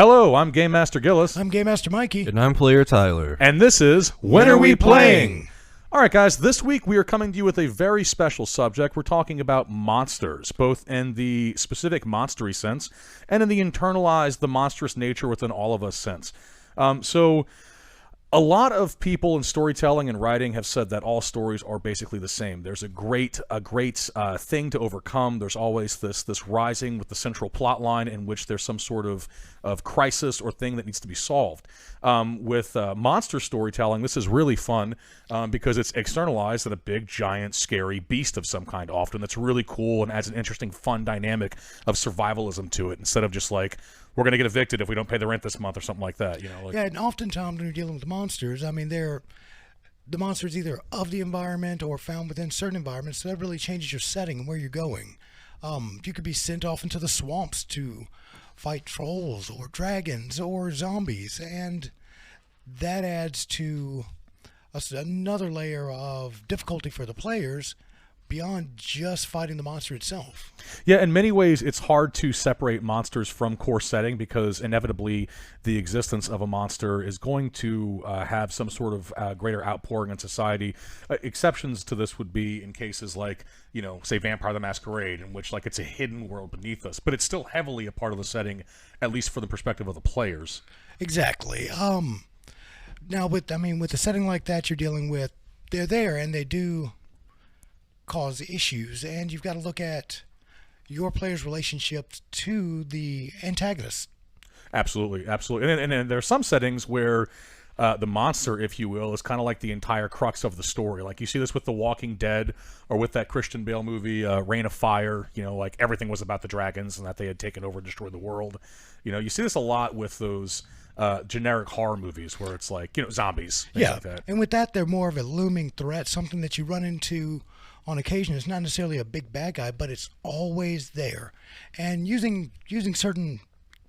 Hello, I'm Game Master Gillis. I'm Game Master Mikey. And I'm Player Tyler. And this is When Are We Playing? All right, guys, this week we are coming to you with a very special subject. We're talking about monsters, both in the specific monstery sense and in the internalized, the monstrous nature within all of us sense. So a lot of people in storytelling and writing have said that all stories are basically the same. There's a great thing to overcome. There's always this rising with the central plot line in which there's some sort of crisis or thing that needs to be solved. With monster storytelling, this is really fun because it's externalized in a big, giant, scary beast of some kind often that's really cool and adds an interesting, fun dynamic of survivalism to it instead of just like, we're going to get evicted if we don't pay the rent this month or something like that. Yeah, and oftentimes when you're dealing with monsters, I mean, the monsters either of the environment or found within certain environments, so that really changes your setting and where you're going. You could be sent off into the swamps to fight trolls or dragons or zombies, and that adds to another layer of difficulty for the players beyond just fighting the monster itself. Yeah, in many ways, it's hard to separate monsters from core setting because inevitably the existence of a monster is going to have some sort of greater outpouring in society. Exceptions to this would be in cases like, say Vampire the Masquerade, in which like it's a hidden world beneath us, but it's still heavily a part of the setting, at least for the perspective of the players. Exactly. Now, with a setting like that you're dealing with, they're there and they do cause issues, and you've got to look at your player's relationship to the antagonist. Absolutely. And there are some settings where the monster, if you will, is kind of like the entire crux of the story. Like you see this with The Walking Dead or with that Christian Bale movie, Reign of Fire, like everything was about the dragons and that they had taken over and destroyed the world. You see this a lot with those generic horror movies where it's like, zombies. Yeah, like that. And with that, they're more of a looming threat, something that you run into on occasion. It's not necessarily a big bad guy, but it's always there. And using certain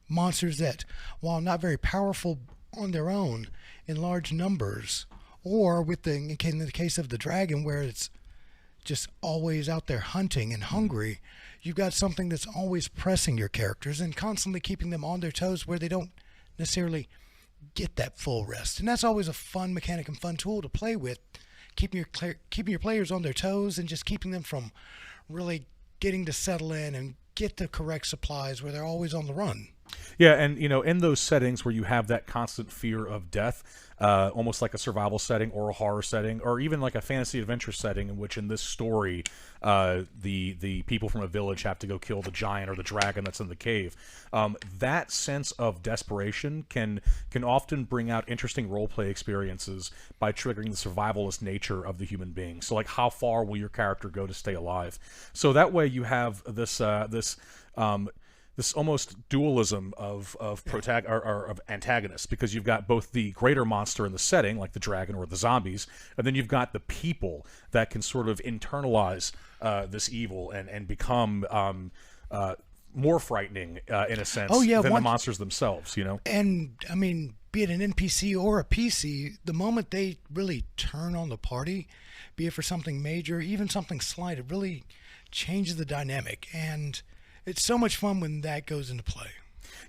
monsters that, while not very powerful on their own in large numbers, or in the case of the dragon where it's just always out there hunting and hungry, you've got something that's always pressing your characters and constantly keeping them on their toes where they don't necessarily get that full rest. And that's always a fun mechanic and fun tool to play with, keeping your players on their toes and just keeping them from really getting to settle in and get the correct supplies where they're always on the run. Yeah, and in those settings where you have that constant fear of death, almost like a survival setting or a horror setting, or even like a fantasy adventure setting, in which in this story, the people from a village have to go kill the giant or the dragon that's in the cave. That sense of desperation can often bring out interesting roleplay experiences by triggering the survivalist nature of the human being. So, like, how far will your character go to stay alive? So that way you have this almost dualism of antagonists, because you've got both the greater monster in the setting, like the dragon or the zombies, and then you've got the people that can sort of internalize this evil and become more frightening in a sense than the monsters themselves. And I mean, be it an NPC or a PC, the moment they really turn on the party, be it for something major, even something slight, it really changes the dynamic. And it's so much fun when that goes into play.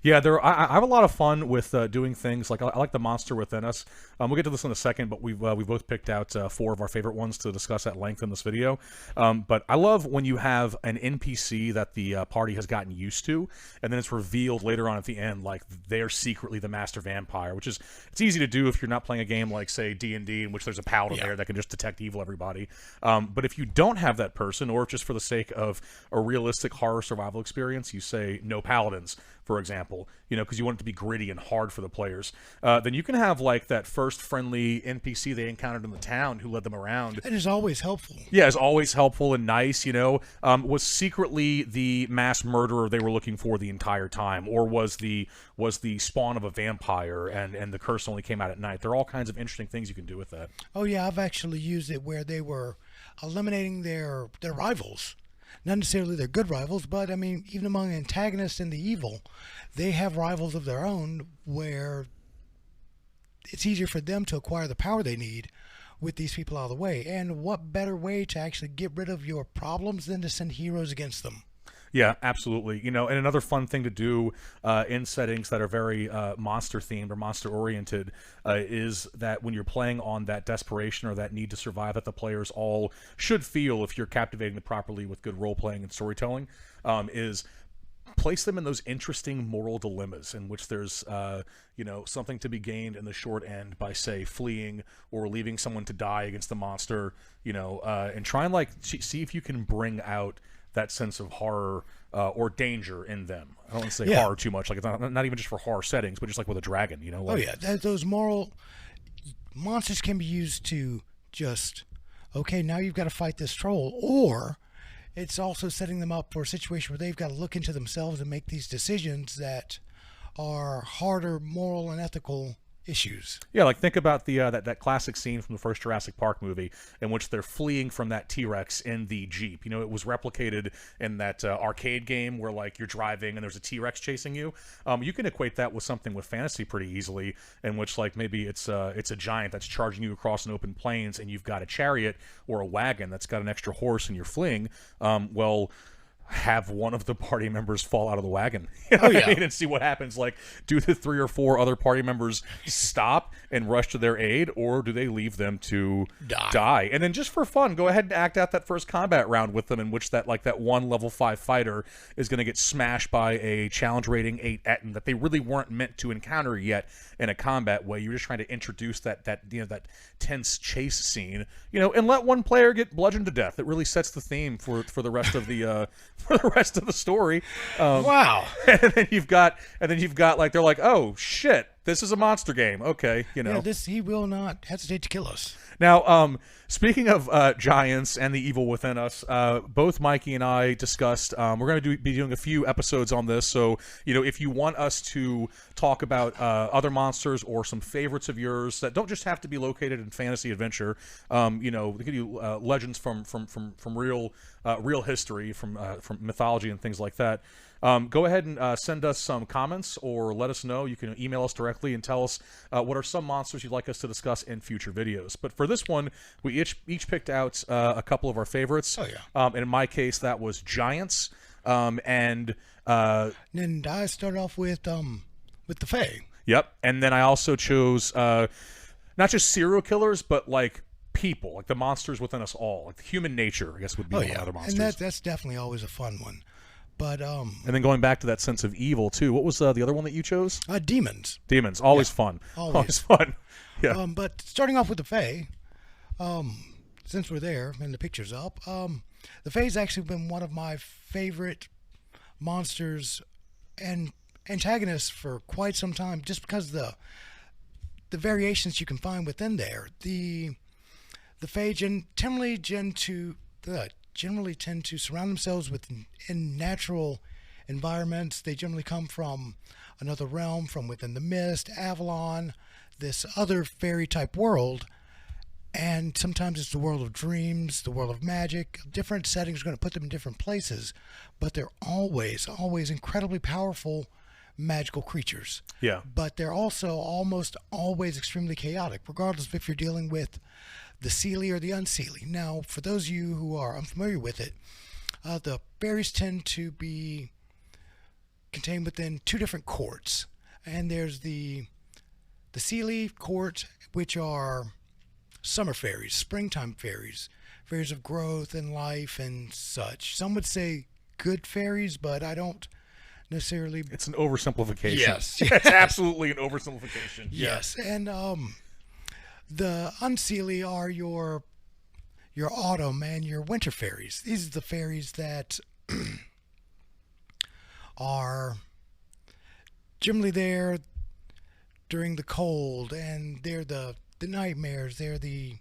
Yeah, I have a lot of fun with doing things like I like the monster within us. We'll get to this in a second, but we've both picked out 4 of our favorite ones to discuss at length in this video. But I love when you have an NPC that the party has gotten used to, and then it's revealed later on at the end like they're secretly the master vampire, which is it's easy to do if you're not playing a game like, say, D&D, in which there's a paladin there that can just detect evil everybody. But if you don't have that person, or just for the sake of a realistic horror survival experience, you say no paladins, for example, because you want it to be gritty and hard for the players, then you can have like that first friendly NPC they encountered in the town who led them around. It is always helpful. Yeah, it's always helpful and nice, was secretly the mass murderer they were looking for the entire time, or was the spawn of a vampire and the curse only came out at night. There are all kinds of interesting things you can do with that. Oh yeah, I've actually used it where they were eliminating their rivals. Not necessarily their good rivals, but I mean, even among antagonists and the evil, they have rivals of their own where it's easier for them to acquire the power they need with these people out of the way. And what better way to actually get rid of your problems than to send heroes against them? Yeah, absolutely. You know, and another fun thing to do in settings that are very monster themed or monster oriented is that when you're playing on that desperation or that need to survive that the players all should feel if you're captivating them properly with good role playing and storytelling, is place them in those interesting moral dilemmas in which there's something to be gained in the short end by, say, fleeing or leaving someone to die against the monster, and try and see if you can bring out that sense of horror or danger in them. I don't want to say horror too much, like it's not even just for horror settings, but just like with a dragon, those moral monsters can be used to just, okay, now you've got to fight this troll, or it's also setting them up for a situation where they've got to look into themselves and make these decisions that are harder moral and ethical issues. Yeah, like think about the that classic scene from the first Jurassic Park movie in which they're fleeing from that T-Rex in the Jeep. It was replicated in that arcade game where like you're driving and there's a T-Rex chasing you. You can equate that with something with fantasy pretty easily, in which like maybe it's a giant that's charging you across an open plains and you've got a chariot or a wagon that's got an extra horse and you're fleeing. Have one of the party members fall out of the wagon, and see what happens. Like, do the 3 or 4 other party members stop and rush to their aid, or do they leave them to die? And then just for fun, go ahead and act out that first combat round with them, in which that one level 5 fighter is going to get smashed by a challenge rating 8 Etten that they really weren't meant to encounter yet in a combat way. You're just trying to introduce that tense chase scene, and let one player get bludgeoned to death. It really sets the theme for the rest of the for the rest of the story. Wow. And then you've got like, they're like, oh shit, this is a monster game. Okay, he will not hesitate to kill us. Now, speaking of giants and the evil within us, both Mikey and I discussed, we're going to be doing a few episodes on this. So, if you want us to talk about other monsters or some favorites of yours that don't just have to be located in fantasy adventure, we could do legends from real history, from mythology and things like that. Go ahead and send us some comments or let us know. You can email us directly and tell us what are some monsters you'd like us to discuss in future videos. But for this one, we each picked out a couple of our favorites. Oh, yeah. And in my case, that was giants. And then I started off with the Fae. Yep. And then I also chose not just serial killers, but like people, like the monsters within us all. Like human nature, I guess, would be one of the other monsters. And that's definitely always a fun one. But and then going back to that sense of evil too. What was the other one that you chose? Demons. Demons, always fun. Always fun. Yeah. But starting off with the Fae, since we're there and the picture's up, the Fae's actually been one of my favorite monsters and antagonists for quite some time, just because the variations you can find within there. The Fae generally tend to surround themselves in natural environments. They generally come from another realm, from within the mist, Avalon, this other fairy type world. And sometimes it's the world of dreams, the world of magic. Different settings are going to put them in different places, but they're always incredibly powerful magical creatures. Yeah. But they're also almost always extremely chaotic, regardless of if you're dealing with the Seelie or the Unseelie. Now, for those of you who are unfamiliar with it, the fairies tend to be contained within 2 different courts. And there's the Seelie court, which are summer fairies, springtime fairies, fairies of growth and life and such. Some would say good fairies, but I don't necessarily... It's an oversimplification. Yes. It's absolutely an oversimplification. Yes. And the Unseelie are your autumn and your winter fairies. These are the fairies that are generally there during the cold, and they're the nightmares. They're the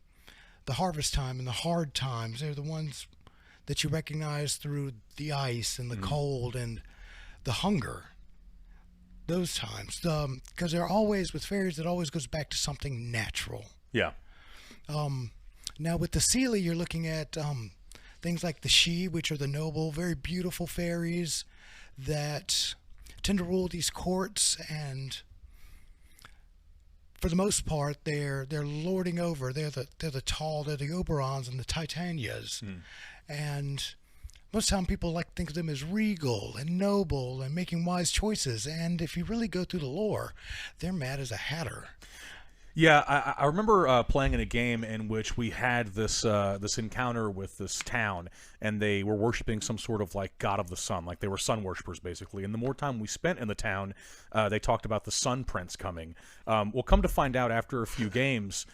harvest time and the hard times. They're the ones that you recognize through the ice and the cold and the hunger. Those times, because they're always, with fairies, it always goes back to something natural. Yeah. Now with the Seelie, you're looking at things like the She, which are the noble, very beautiful fairies that tend to rule these courts, and for the most part, they're lording over. They're the tall, they're the Oberons and the Titanias, and most time people like to think of them as regal and noble and making wise choices. And if you really go through the lore, they're mad as a hatter. Yeah, I remember playing in a game in which we had this encounter with this town, and they were worshiping some sort of like god of the sun, like they were sun worshippers basically. And the more time we spent in the town, they talked about the sun prince coming. We'll come to find out after a few games,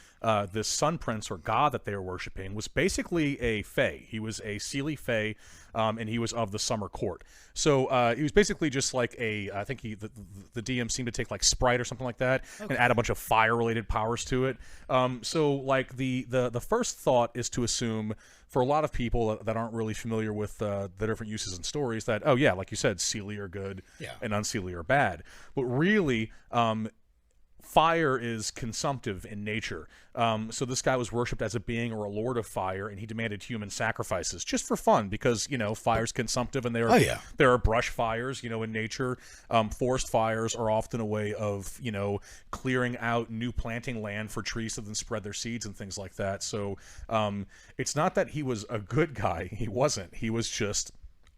this sun prince or god that they were worshiping was basically a fae. He was a Seelie fae, and he was of the summer court. So he was basically just like I think the DM seemed to take like Sprite or something like that, and add a bunch of fire-related powers to it. So like the first thought is to assume, for a lot of people that aren't really familiar with the different uses and stories, that, oh yeah, like you said, Seelie are good and Unseelie are bad. But really, fire is consumptive in nature. So this guy was worshipped as a being or a lord of fire, and he demanded human sacrifices just for fun because, fire's consumptive, and there are brush fires, in nature. Forest fires are often a way of, clearing out new planting land for trees to then spread their seeds and things like that. So it's not that he was a good guy. He wasn't. He was just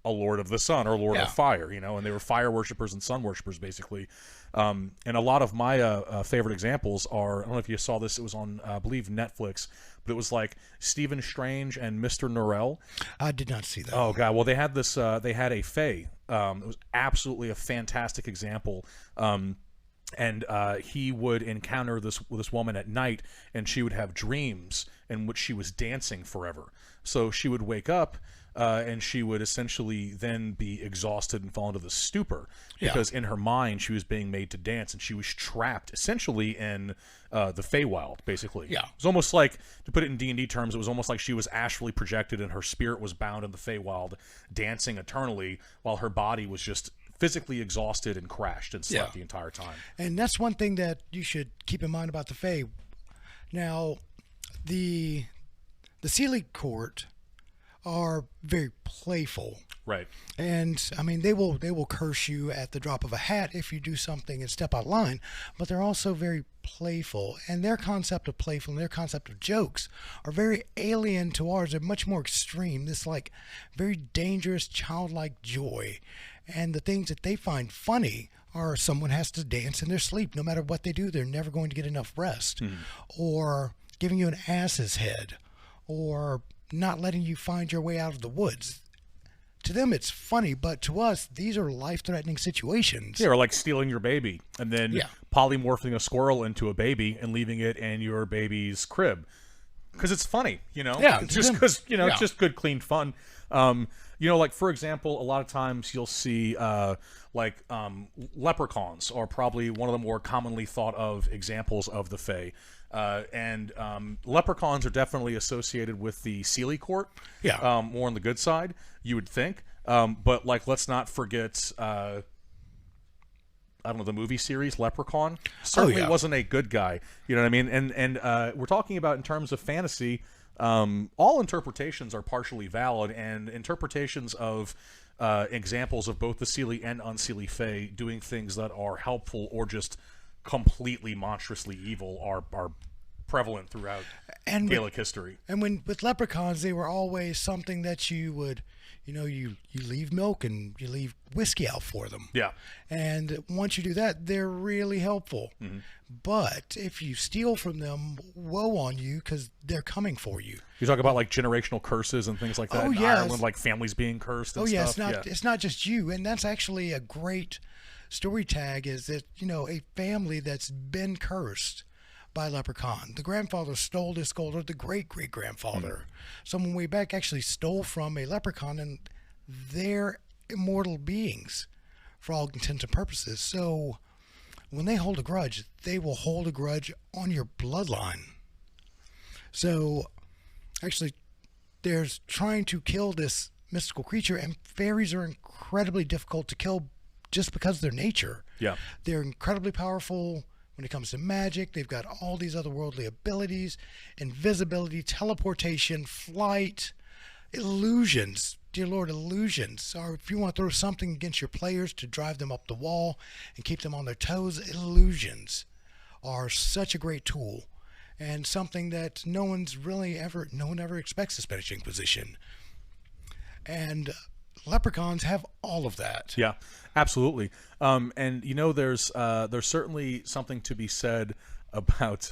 a lord of the sun or lord of fire, and they were fire worshippers and sun worshippers basically. And a lot of my favorite examples are, I don't know if you saw this, it was on, I believe, Netflix, but it was like Stephen Strange and Mr. Norrell. I did not see that. Oh, God. Well, they had this, they had a fae. It was absolutely a fantastic example. And he would encounter this woman at night, and she would have dreams in which she was dancing forever. So she would wake up, and she would essentially then be exhausted and fall into the stupor because in her mind she was being made to dance, and she was trapped essentially in the Feywild, basically. Yeah. It was almost like, to put it in D&D terms, it was almost like she was astrally projected and her spirit was bound in the Feywild, dancing eternally while her body was just physically exhausted and crashed and slept the entire time. And that's one thing that you should keep in mind about the Fae. Now, the Seelie court are very playful. Right. And I mean, they will curse you at the drop of a hat if you do something and step out of line, but they're also very playful, and their concept of playful and their concept of jokes are very alien to ours. They're much more extreme, this like very dangerous childlike joy. And the things that they find funny are someone has to dance in their sleep. No matter what they do, they're never going to get enough rest. Or giving you an ass's head, or not letting you find your way out of the woods. To them, it's funny, but to us, these are life-threatening situations. Yeah, or like stealing your baby and then polymorphing a squirrel into a baby and leaving it in your baby's crib. Because it's funny, Yeah, it's just because, it's just good, clean fun. Like, for example, a lot of times you'll see, leprechauns are probably one of the more commonly thought of examples of the Fae. And leprechauns are definitely associated with the Seelie court. More on the good side, you would think. But, let's not forget, I don't know, the movie series Leprechaun certainly wasn't a good guy. You know what I mean? And we're talking about, in terms of fantasy, all interpretations are partially valid, and interpretations of examples of both the Seelie and Unseelie Fae doing things that are helpful or just completely monstrously evil are prevalent throughout Gaelic history. And with leprechauns, they were always something that you would, you leave milk and you leave whiskey out for them. Yeah. And once you do that, they're really helpful. But if you steal from them, woe on you, because they're coming for you. You talk about generational curses and things like that in Ireland, like families being cursed and stuff. It's not just you. And that's actually a great story tag, is that, a family that's been cursed by leprechaun. The grandfather stole this gold, or the great-great-grandfather, someone way back, actually stole from a leprechaun, and they're immortal beings for all intents and purposes. So when they hold a grudge, they will hold a grudge on your bloodline. So actually, there's trying to kill this mystical creature, and fairies are incredibly difficult to kill just because of their nature. Yeah. They're incredibly powerful when it comes to magic. They've got all these otherworldly abilities: invisibility, teleportation, flight, illusions. Dear Lord, illusions. Or if you want to throw something against your players to drive them up the wall and keep them on their toes, illusions are such a great tool, and something that no one ever expects the Spanish Inquisition. And leprechauns have all of that. Yeah, absolutely. And there's certainly something to be said about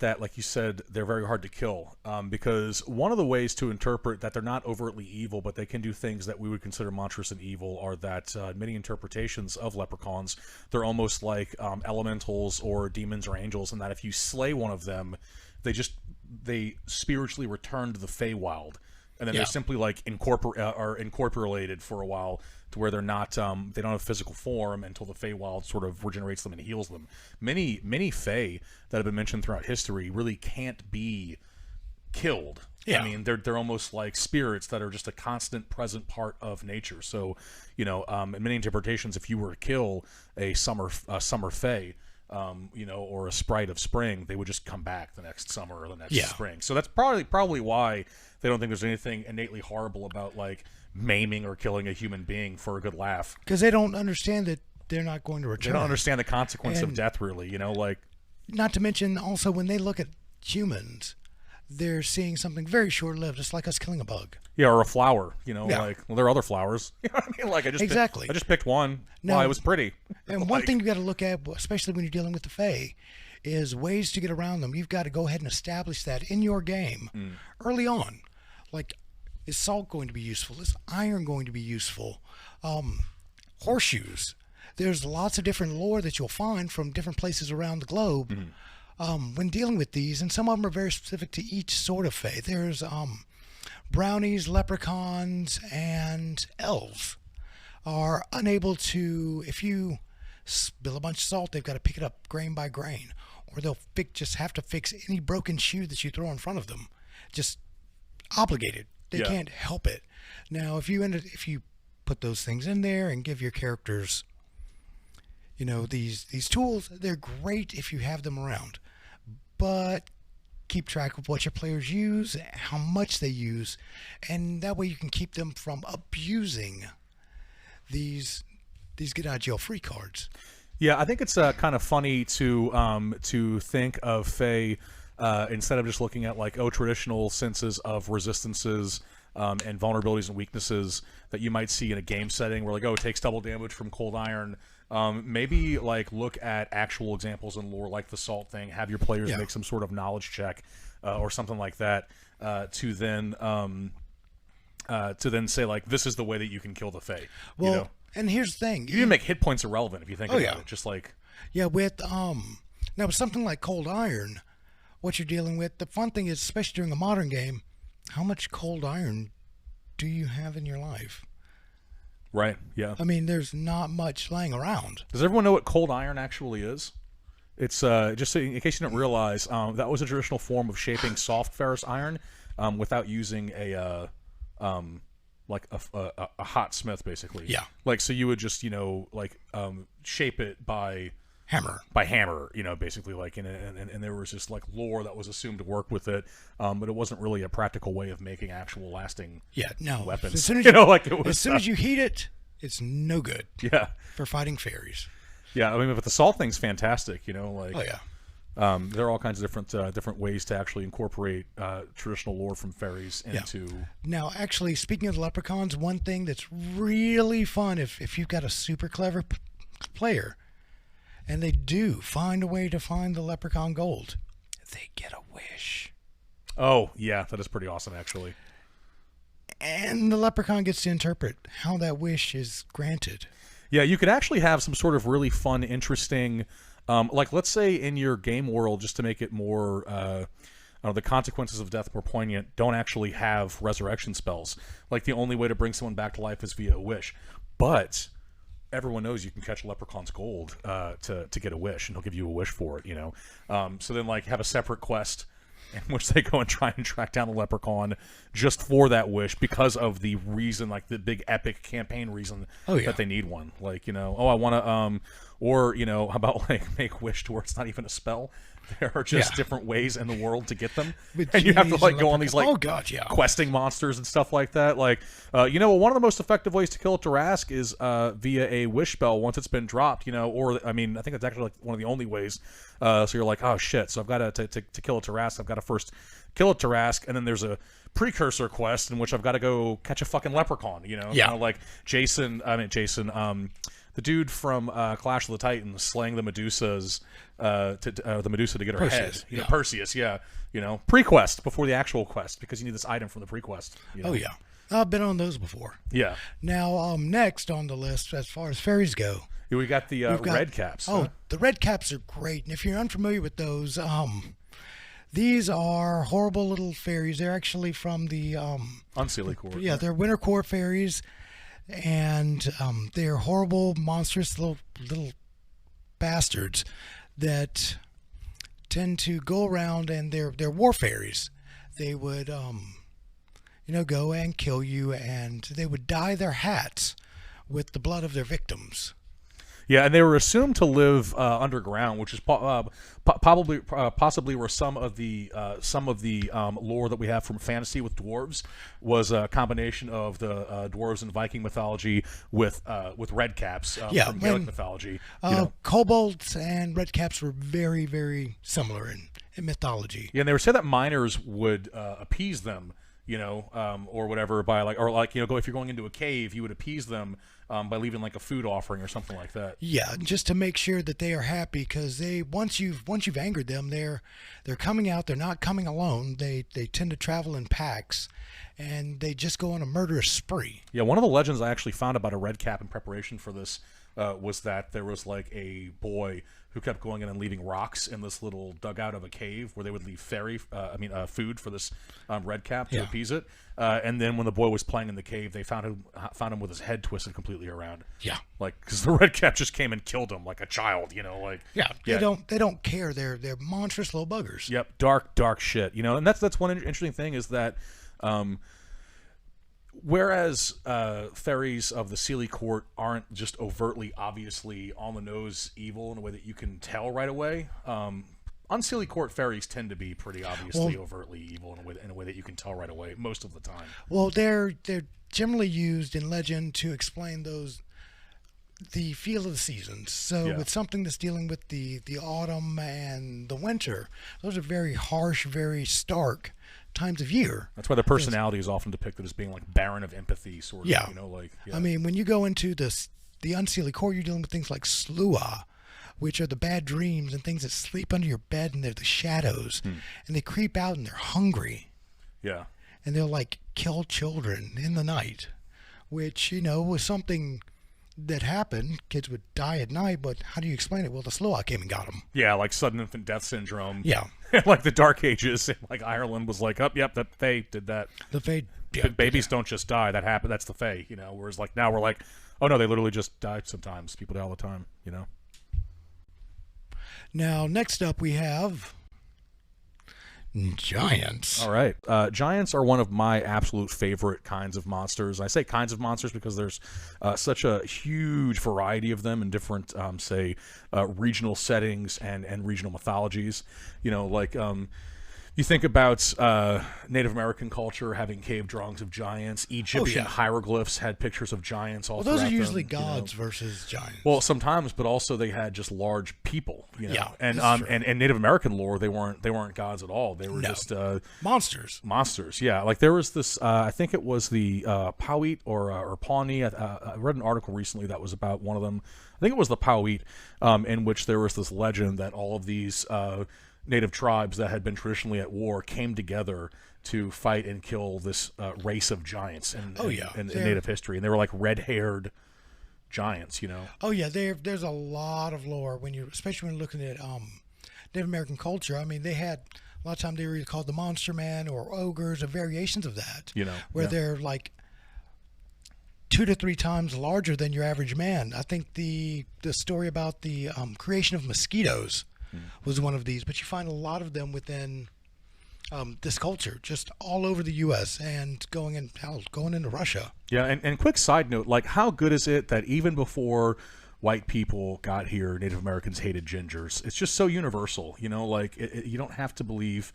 that. Like you said, they're very hard to kill, because one of the ways to interpret that they're not overtly evil, but they can do things that we would consider monstrous and evil, are that many interpretations of leprechauns, they're almost like elementals or demons or angels, and that if you slay one of them, they spiritually return to the Feywild. And then they're simply like incorporated for a while, to where they're not they don't have physical form until the Feywild sort of regenerates them and heals them. Many Fey that have been mentioned throughout history really can't be killed. Yeah. I mean, they're almost like spirits that are just a constant present part of nature. So, in many interpretations, if you were to kill a summer Fey, or a sprite of spring, they would just come back the next summer or the next spring. So that's probably why they don't think there's anything innately horrible about like maiming or killing a human being for a good laugh. Because they don't understand that they're not going to return. They don't understand the consequence of death, really. Not to mention, also, when they look at humans, they're seeing something very short-lived. It's like us killing a bug. Yeah, or a flower. There are other flowers. You know what I mean? Like I just picked one. No, it was pretty. And one thing you got to look at, especially when you're dealing with the Fae, is ways to get around them. You've got to go ahead and establish that in your game early on. Like, is salt going to be useful? Is iron going to be useful? Horseshoes. There's lots of different lore that you'll find from different places around the globe when dealing with these, and some of them are very specific to each sort of Fae. There's brownies, leprechauns, and elves are unable to, if you spill a bunch of salt, they've got to pick it up grain by grain, or they'll just have to fix any broken shoe that you throw in front of them. Just obligated. They can't help it. Now, if you put those things in there and give your characters, these tools, they're great if you have them around. But keep track of what your players use, how much they use, and that way you can keep them from abusing these get out of jail free cards. Yeah, I think it's kind of funny to think of Fae instead of just looking at like traditional senses of resistances and vulnerabilities and weaknesses that you might see in a game setting, where like it takes double damage from cold iron. Maybe like look at actual examples in lore, like the salt thing. Have your players make some sort of knowledge check or something like that to then say like, this is the way that you can kill the Fae. Well, and here's the thing: you can make hit points irrelevant if you think about it. Just like with now with something like cold iron, what you're dealing with. The fun thing is, especially during a modern game, how much cold iron do you have in your life? Right, yeah. I mean, there's not much laying around. Does everyone know what cold iron actually is? It's just so, in case you didn't realize, that was a traditional form of shaping soft ferrous iron without using a hot smith, basically. Yeah. Like, so you would just shape it by hammer, basically, like, and there was just like lore that was assumed to work with it, but it wasn't really a practical way of making actual lasting weapons. As soon as as soon as you heat it, it's no good. Yeah, for fighting fairies. Yeah, I mean, but the salt thing's fantastic. There are all kinds of different ways to actually incorporate traditional lore from fairies into. Now, actually, speaking of the leprechauns, one thing that's really fun if you've got a super clever player, and they do find a way to find the leprechaun gold, they get a wish. Oh, yeah, that is pretty awesome, actually. And the leprechaun gets to interpret how that wish is granted. Yeah, you could actually have some sort of really fun, interesting, like let's say in your game world, just to make it more, the consequences of death more poignant, don't actually have resurrection spells. Like the only way to bring someone back to life is via a wish. But everyone knows you can catch a leprechaun's gold to get a wish, and he'll give you a wish for it, So then, like, have a separate quest in which they go and try and track down the leprechaun just for that wish, because of the reason, like the big epic campaign reason that they need one. Like, I want to, how about like make wish to where it's not even a spell, There are just different ways in the world to get them, With and you have to genies like and go on these like questing monsters and stuff like that. Like, one of the most effective ways to kill a Tarrasque is via a wish spell once it's been dropped. Or I mean, I think that's actually like one of the only ways. So you're like, oh shit, so I've got to kill a Tarrasque, I've got to first kill a Tarrasque, and then there's a precursor quest in which I've got to go catch a fucking leprechaun. Like Jason. The dude from Clash of the Titans slaying the Medusas, the Medusa to get her Perseus, head. Perseus, pre-quest before the actual quest because you need this item from the pre-quest. Oh yeah, I've been on those before. Yeah. Now, next on the list, as far as fairies go, we got the red caps. Oh, the red caps are great, and if you're unfamiliar with those, these are horrible little fairies. They're actually from the Unseelie Court. Yeah, they're Winter Court fairies. And they're horrible, monstrous little bastards that tend to go around, and they're war fairies. They would, go and kill you, and they would dye their hats with the blood of their victims. Yeah, and they were assumed to live underground, which is possibly where some of the lore that we have from fantasy with dwarves was a combination of the dwarves in Viking mythology with red caps from Gaelic mythology. Kobolds and red caps were very, very similar in mythology. Yeah, and they were said that miners would appease them, or whatever by go if you're going into a cave, you would appease them. By leaving like a food offering or something like that. Yeah, just to make sure that they are happy, because once you've angered them, they're coming out. They're not coming alone. They tend to travel in packs, and they just go on a murderous spree. Yeah, one of the legends I actually found about a red cap in preparation for this was that there was like a boy who kept going in and leaving rocks in this little dugout of a cave where they would leave food for this red cap to appease it. And then when the boy was playing in the cave, they found him with his head twisted completely around. Yeah, like because the red cap just came and killed him like a child. They don't care. They're monstrous little buggers. Yep, dark shit. And that's one interesting thing is that. Whereas fairies of the Seelie Court aren't just overtly, obviously, on-the-nose evil in a way that you can tell right away, Unseelie Court fairies tend to be pretty obviously overtly evil in a way that you can tell right away most of the time. Well, they're generally used in legend to explain the feel of the seasons. So with something that's dealing with the autumn and the winter, those are very harsh, very stark times of year. That's why the personality is often depicted as being like barren of empathy, sort of. I mean, when you go into the Unseelie Court, you're dealing with things like Slua, which are the bad dreams and things that sleep under your bed, and they're the shadows, and they creep out and they're hungry. Yeah. And they'll like kill children in the night, which was something that happened. Kids would die at night, but how do you explain it? Well, the Slua came and got them. Yeah, like sudden infant death syndrome. Yeah. Like the Dark Ages, like Ireland was like, the Fae did that. The Fae, babies don't just die. That happened. That's the Fae, Whereas like now we're like, oh no, they literally just die sometimes. People die all the time, Now, next up we have giants. All right. Giants are one of my absolute favorite kinds of monsters. I say kinds of monsters because there's such a huge variety of them in different, regional settings and regional mythologies. You think about Native American culture having cave drawings of giants. Egyptian hieroglyphs had pictures of giants all throughout them. Those are usually gods versus giants. Well, sometimes, but also they had just large people. And Native American lore, they weren't gods at all. They were just monsters. Monsters, yeah. Like there was this, I think it was the Pauit or Pawnee. I read an article recently that was about one of them. I think it was the Pauit, in which there was this legend that all of these native tribes that had been traditionally at war came together to fight and kill this race of giants in native history, and they were like red-haired giants, Oh yeah, there's a lot of lore especially when you're looking at Native American culture. I mean, they had a lot of times they were either called the Monster Man or ogres or variations of that, where they're like 2 to 3 times larger than your average man. I think the story about the creation of mosquitoes was one of these, but you find a lot of them within this culture, just all over the U.S. and going into Russia. Yeah, and quick side note, like how good is it that even before white people got here, Native Americans hated gingers. It's just so universal, you know. Like you don't have to believe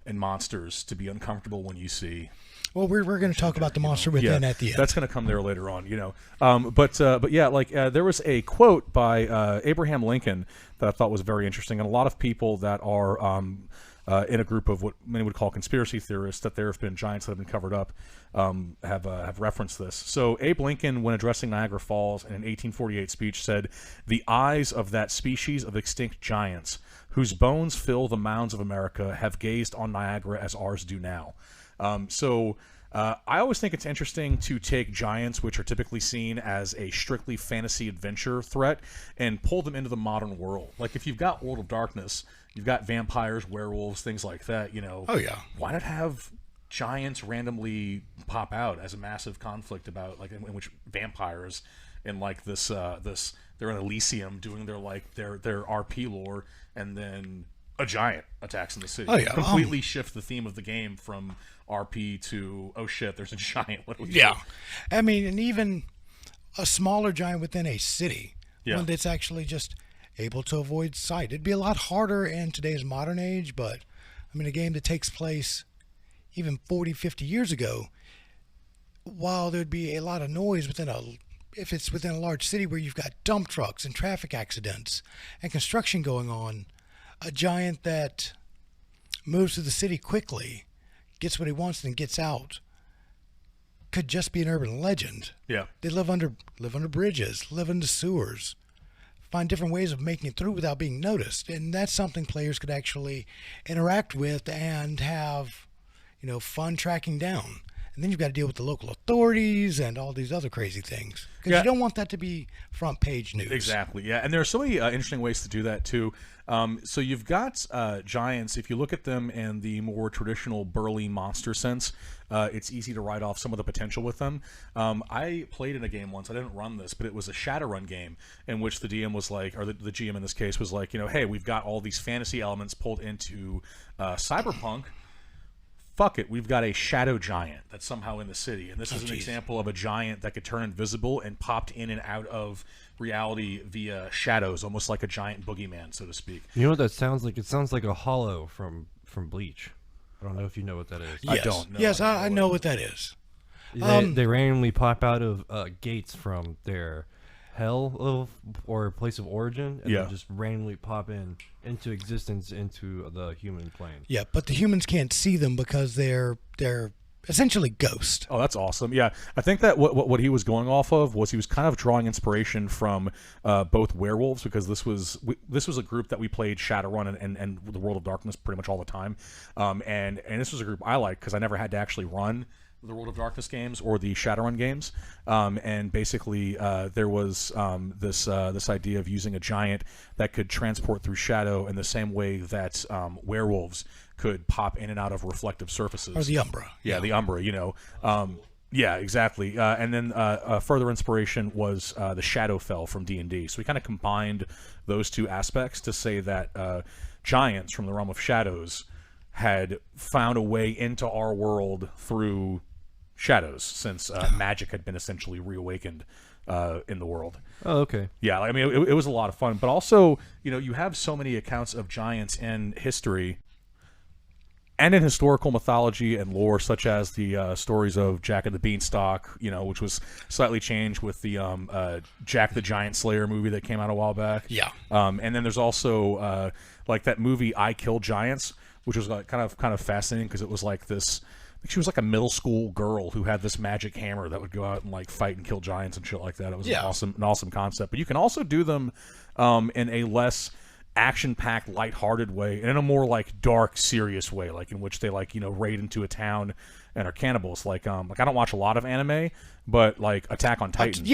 in monsters to be uncomfortable when you see. Well, we're going to talk about the monster within at the end. That's going to come there later on, you know. But yeah, like there was a quote by Abraham Lincoln that I thought was very interesting, and a lot of people that are in a group of what many would call conspiracy theorists, that there have been giants that have been covered up, have referenced this. So Abe Lincoln, when addressing Niagara Falls in an 1848 speech, said, "The eyes of that species of extinct giants, whose bones fill the mounds of America, have gazed on Niagara as ours do now." I always think it's interesting to take giants, which are typically seen as a strictly fantasy adventure threat, and pull them into the modern world. Like if you've got World of Darkness, you've got vampires, werewolves, things like that, you know. Oh, yeah. Why not have giants randomly pop out as a massive conflict about, like, in which vampires and like this they're in Elysium doing their RP lore, and then a giant attacks in the city. Oh, yeah. Completely shift the theme of the game from RP to, oh shit, there's a giant. What do we do? Yeah. I mean, and even a smaller giant within a city, one that's actually just able to avoid sight. It'd be a lot harder in today's modern age, but I mean, a game that takes place even 40, 50 years ago, while there'd be a lot of noise if it's within a large city where you've got dump trucks and traffic accidents and construction going on, a giant that moves through the city quickly, gets what he wants, and gets out, could just be an urban legend. Yeah. They live under bridges, live in the sewers, find different ways of making it through without being noticed. And that's something players could actually interact with and have, you know, fun tracking down. And then you've got to deal with the local authorities and all these other crazy things. Because you don't want that to be front page news. Exactly, yeah. And there are so many interesting ways to do that, too. So you've got giants. If you look at them in the more traditional burly monster sense, it's easy to write off some of the potential with them. I played in a game once. I didn't run this, but it was a Shadowrun game in which the DM was like, or the GM in this case was like, you know, hey, we've got all these fantasy elements pulled into Cyberpunk. Fuck it, we've got a shadow giant that's somehow in the city. And this is an example of a giant that could turn invisible and popped in and out of reality via shadows, almost like a giant boogeyman, so to speak. You know what that sounds like? It sounds like a hollow from Bleach. I don't know if you know what that is. Yes. I don't know. Yes, I know what that is. They randomly pop out of gates from their hell or place of origin, and then just randomly pop into existence into the human plane. Yeah, but the humans can't see them because they're essentially ghosts. Oh, that's awesome. Yeah, I think that what he was going off of was he was kind of drawing inspiration from both werewolves, because this was a group that we played Shadowrun and the World of Darkness pretty much all the time, and this was a group I liked because I never had to actually run the World of Darkness games or the Shadowrun games, and basically there was this idea of using a giant that could transport through shadow in the same way that werewolves could pop in and out of reflective surfaces. Or the Umbra. Yeah, the Umbra, you know. Yeah, exactly. And then further inspiration was the Shadowfell from D&D. So we kind of combined those two aspects to say that giants from the realm of shadows had found a way into our world through shadows, since magic had been essentially reawakened in the world. Oh, okay. Yeah, I mean, it was a lot of fun. But also, you know, you have so many accounts of giants in history and in historical mythology and lore, such as the stories of Jack and the Beanstalk, you know, which was slightly changed with the Jack the Giant Slayer movie that came out a while back. Yeah. And then there's also like that movie I Kill Giants, which was like kind of fascinating because it was like this. She was like a middle school girl who had this magic hammer that would go out and like fight and kill giants and shit like that. It was an awesome concept. But you can also do them in a less action-packed, lighthearted way, and in a more like dark, serious way, like in which they like, you know, raid into a town and are cannibals. Like I don't watch a lot of anime, but like Attack on Titan,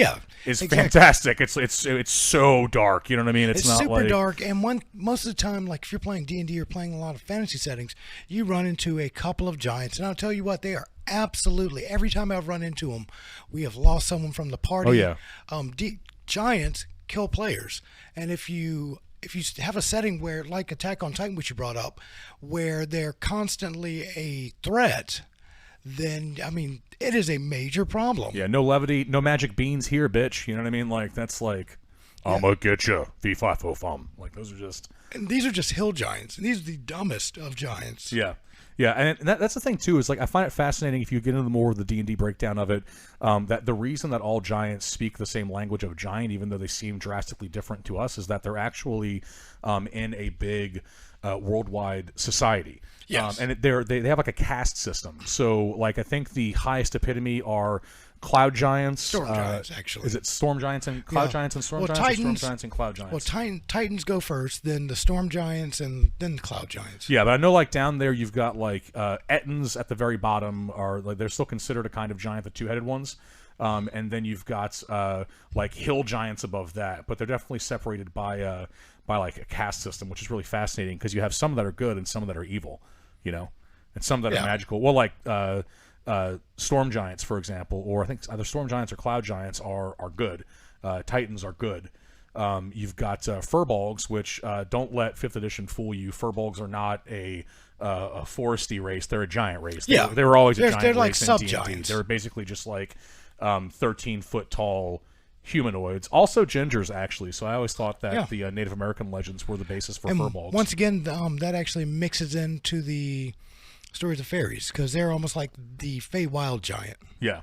is fantastic. It's so dark. You know what I mean? It's not super like, dark. And most of the time, like if you're playing D&D or playing a lot of fantasy settings, you run into a couple of giants, and I'll tell you what, they are absolutely, every time I've run into them, we have lost someone from the party. Oh yeah. Giants kill players, and if you have a setting where, like Attack on Titan, which you brought up, where they're constantly a threat, then, I mean, it is a major problem. Yeah, no levity, no magic beans here, bitch. You know what I mean? Like, that's like... I'm gonna get you. V5 Like those are just. And these are just hill giants. And these are the dumbest of giants. Yeah. Yeah, and that's the thing too. Is like I find it fascinating if you get into more of the D&D breakdown of it. That the reason that all giants speak the same language of giant, even though they seem drastically different to us, is that they're actually in a big worldwide society. Yes. And they have like a caste system. So like I think the highest epitome are cloud giants. Storm giants, actually. Is it storm giants and cloud giants and storm giants? Or storm giants and cloud giants. Well, Titans go first, then the storm giants, and then the cloud giants. Yeah, but I know like down there you've got like Ettins at the very bottom are like they're still considered a kind of giant, the two-headed ones. And then you've got like hill giants above that, but they're definitely separated by like a caste system, which is really fascinating because you have some that are good and some that are evil, you know, and some that are magical. Well, like storm giants, for example, or I think either storm giants or cloud giants are good. Titans are good. You've got furbolgs, which don't let 5th edition fool you. Furbolgs are not a foresty race; they're a giant race. They were always a giant they're like race sub in D&D. giants. They're basically just like 13-foot tall humanoids. Also gingers, actually. So I always thought that the Native American legends were the basis for furbolgs. Once again, that actually mixes into the stories of fairies because they're almost like the Feywild giant. Yeah,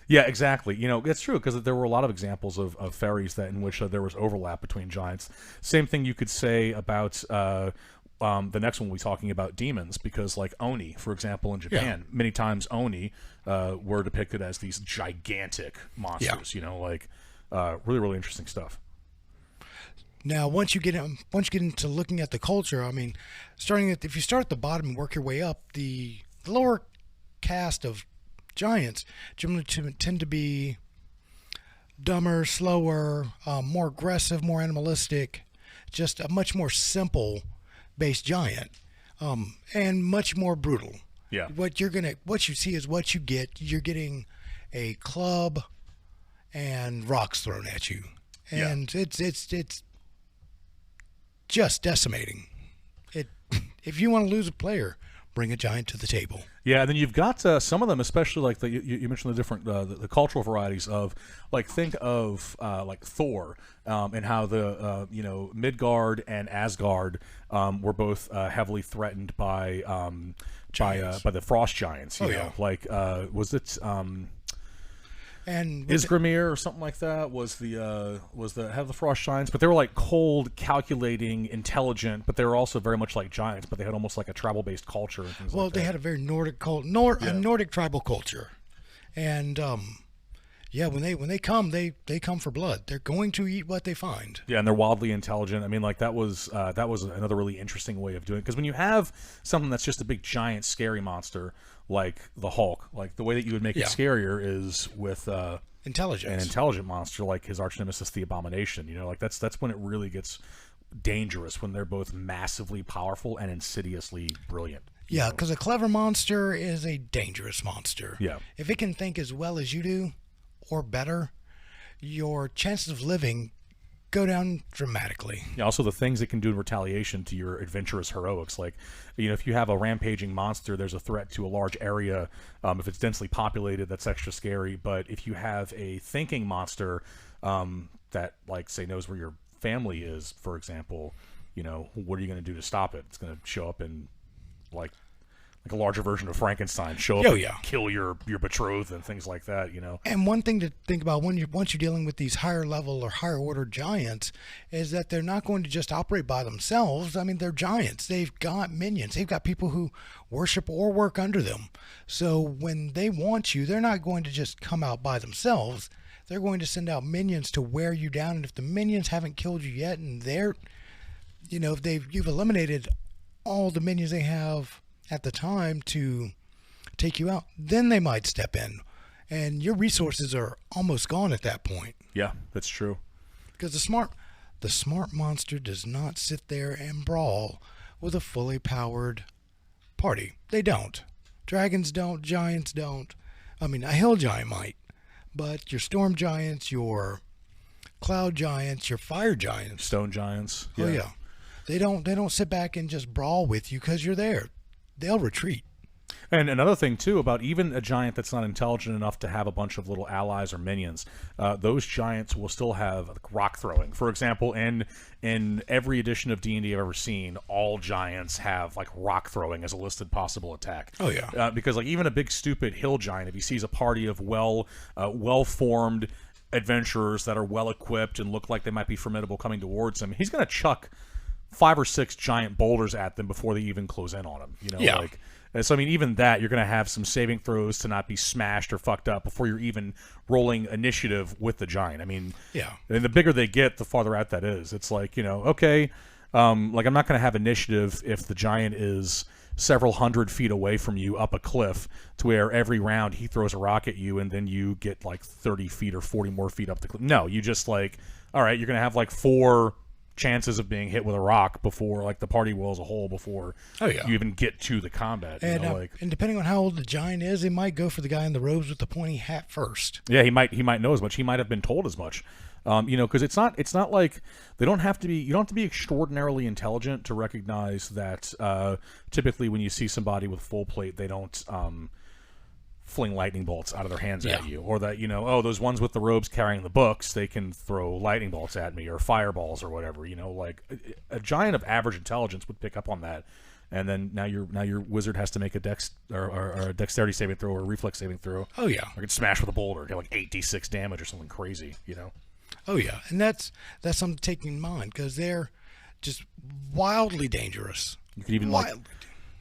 exactly. You know, it's true because there were a lot of examples of fairies that in which there was overlap between giants. Same thing you could say about the next one we'll be talking about demons, because like Oni, for example, in Japan, many times Oni were depicted as these gigantic monsters. You know, like really, really interesting stuff. Now, once you get into looking at the culture, I mean, if you start at the bottom and work your way up, the lower caste of giants generally tend to be dumber, slower, more aggressive, more animalistic, just a much more simple based giant, and much more brutal. Yeah. What you see is what you get. You're getting a club and rocks thrown at you, and it's just decimating. If you want to lose a player, bring a giant to the table. Yeah, and then you've got some of them, especially like you mentioned the different the cultural varieties of, like, think of like Thor and how the Midgard and Asgard were both heavily threatened by the frost giants. You know? Like was it? And Isgrimir or something like that was the head of the frost giants, but they were like cold, calculating, intelligent, but they were also very much like giants, but they had almost like a tribal-based culture and things like that. They had a very Nordic a Nordic tribal culture, and when they come, they come for blood. They're going to eat what they find. Yeah, and they're wildly intelligent. I mean, like that was another really interesting way of doing it, because when you have something that's just a big, giant, scary monster like the Hulk, like the way that you would make it scarier is with intelligence. An intelligent monster like his arch nemesis, the Abomination. You know, like that's when it really gets dangerous, when they're both massively powerful and insidiously brilliant. Yeah, because a clever monster is a dangerous monster. Yeah, if it can think as well as you do, or better, your chances of living go down dramatically. Yeah, also the things it can do in retaliation to your adventurous heroics. Like, you know, if you have a rampaging monster, there's a threat to a large area. If it's densely populated, that's extra scary. But if you have a thinking monster that, like, say, knows where your family is, for example, you know, what are you going to do to stop it? It's going to show up in, like a larger version of Frankenstein, show up and kill your betrothed and things like that, you know. And one thing to think about once you're dealing with these higher level or higher order giants is that they're not going to just operate by themselves. I mean, they're giants. They've got minions. They've got people who worship or work under them. So when they want you, they're not going to just come out by themselves. They're going to send out minions to wear you down. And if the minions haven't killed you yet, and you've eliminated all the minions they have at the time to take you out, then they might step in, and your resources are almost gone at that point. Yeah, that's true. Because the smart monster does not sit there and brawl with a fully powered party. They don't. Dragons don't. Giants don't. I mean, a hill giant might, but your storm giants, your cloud giants, your fire giants, stone giants. Oh yeah, they don't sit back and just brawl with you because you're there. They'll retreat. And another thing too about even a giant that's not intelligent enough to have a bunch of little allies or minions, those giants will still have like, rock throwing. For example, in every edition of D&D I've ever seen, all giants have like rock throwing as a listed possible attack. Oh yeah, because like even a big stupid hill giant, if he sees a party of well-formed adventurers that are well equipped and look like they might be formidable coming towards him, he's going to chuck 5 or 6 giant boulders at them before they even close in on him. You know, yeah. like. So, I mean, even that, you're going to have some saving throws to not be smashed or fucked up before you're even rolling initiative with the giant. I mean, yeah. And the bigger they get, the farther out that is. It's like, you know, okay, like I'm not going to have initiative if the giant is several hundred feet away from you up a cliff to where every round he throws a rock at you and then you get like 30 feet or 40 more feet up the cliff. No, you just like, all right, you're going to have like 4 chances of being hit with a rock before like the party will as a whole before you even get to the combat. And, you know, like, and depending on how old the giant is, he might go for the guy in the robes with the pointy hat first. Yeah, he might know as much. He might have been told as much. You know, because it's not like they don't have to be. You don't have to be extraordinarily intelligent to recognize that. Typically, when you see somebody with full plate, they don't fling lightning bolts out of their hands at you, or that, you know, oh, those ones with the robes carrying the books, they can throw lightning bolts at me or fireballs or whatever. You know, like a giant of average intelligence would pick up on that, and then now your wizard has to make a dex or a dexterity saving throw or a reflex saving throw. Oh yeah, or get smashed with a boulder, get like 8d6 damage or something crazy. You know. Oh yeah, and that's something to take in mind because they're just wildly dangerous. You could even like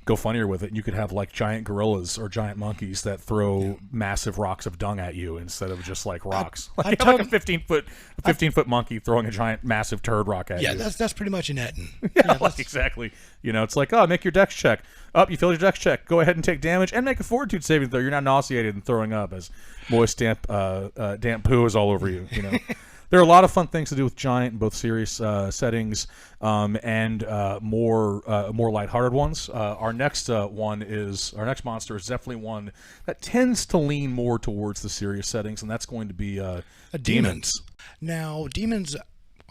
go funnier with it. You could have like giant gorillas or giant monkeys that throw massive rocks of dung at you instead of just like rocks. Like a 15-foot monkey throwing a giant massive turd rock at you. Yeah, that's pretty much an Etten. Yeah, like exactly. You know, it's like, oh, make your dex check. You failed your dex check. Go ahead and take damage and make a fortitude saving throw. You're not nauseated and throwing up as moist damp poo is all over you. You know. There are a lot of fun things to do with giant in both serious settings and more lighthearted ones. Our next monster is definitely one that tends to lean more towards the serious settings, and that's going to be demons. Now, demons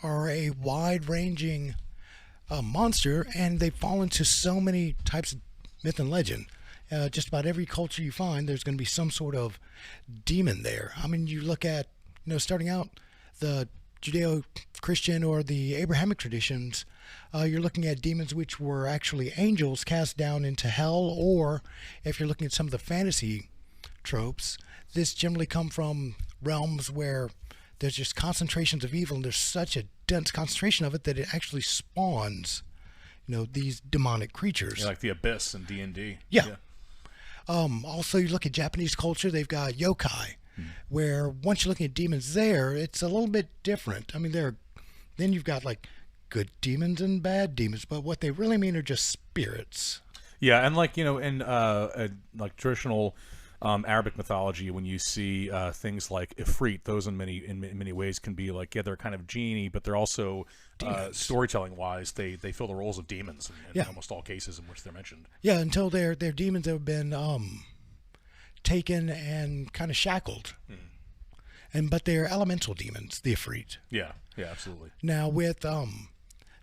are a wide-ranging monster, and they fall into so many types of myth and legend. Just about every culture you find, there's going to be some sort of demon there. I mean, you look at, starting out, the Judeo-Christian or the Abrahamic traditions, you're looking at demons which were actually angels cast down into hell, or if you're looking at some of the fantasy tropes, this generally come from realms where there's just concentrations of evil, and there's such a dense concentration of it that it actually spawns, these demonic creatures. Yeah, like the Abyss in D&D. Yeah. Also, you look at Japanese culture, they've got yokai. Where once you're looking at demons there, it's a little bit different. I mean, then you've got like good demons and bad demons, but what they really mean are just spirits. Yeah, and like in like traditional Arabic mythology, when you see things like Ifrit, those in many ways can be like, they're kind of genie, but they're also storytelling wise, they fill the roles of demons in almost all cases in which they're mentioned. Yeah, until they're demons that have been taken and kind of shackled, but they're elemental demons, the Ifrit. Yeah, absolutely. Now, with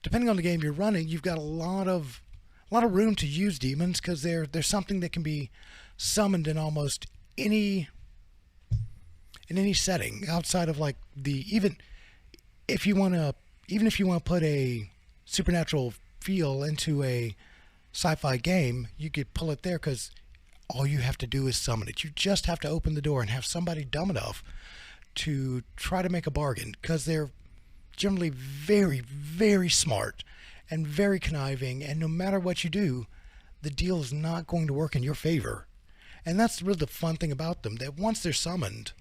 depending on the game you're running, you've got a lot of room to use demons because there's something that can be summoned in almost any setting outside of like even if you want to put a supernatural feel into a sci-fi game, you could pull it there because all you have to do is summon it. You just have to open the door and have somebody dumb enough to try to make a bargain, because they're generally very, very smart and very conniving, and no matter what you do, the deal is not going to work in your favor. And that's really the fun thing about them, that once they're summoned,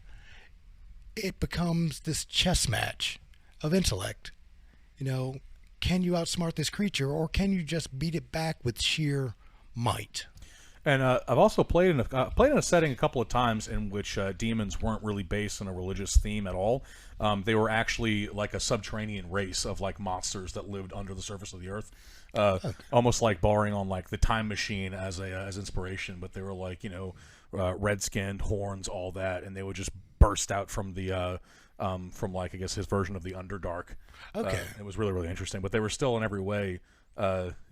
it becomes this chess match of intellect. Can you outsmart this creature, or can you just beat it back with sheer might? And I've also played in a setting a couple of times in which demons weren't really based on a religious theme at all. They were actually like a subterranean race of like monsters that lived under the surface of the earth, almost like borrowing on like the Time Machine as inspiration. But they were like red-skinned, horns, all that, and they would just burst out from the from like I guess his version of the Underdark. Okay, it was really, really interesting. But they were still in every way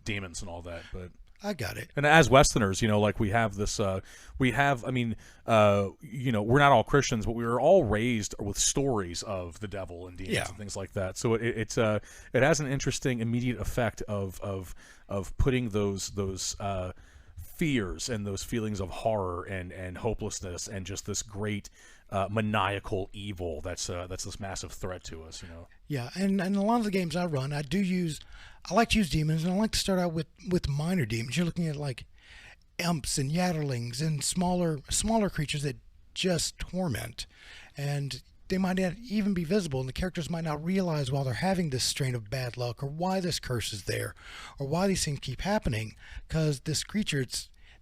demons and all that. But I got it. And as Westerners, like we have this, I mean, we're not all Christians, but we were all raised with stories of the devil and demons and things like that. So it has an interesting immediate effect of putting those fears and those feelings of horror and hopelessness and just this great maniacal evil that's this massive threat to us. Yeah, and a lot of the games I run, I like to use demons, and I like to start out with minor demons. You're looking at like imps and yatterlings and smaller creatures that just torment, and they might not even be visible, and the characters might not realize while they're having this strain of bad luck, or why this curse is there, or why these things keep happening, because this creature,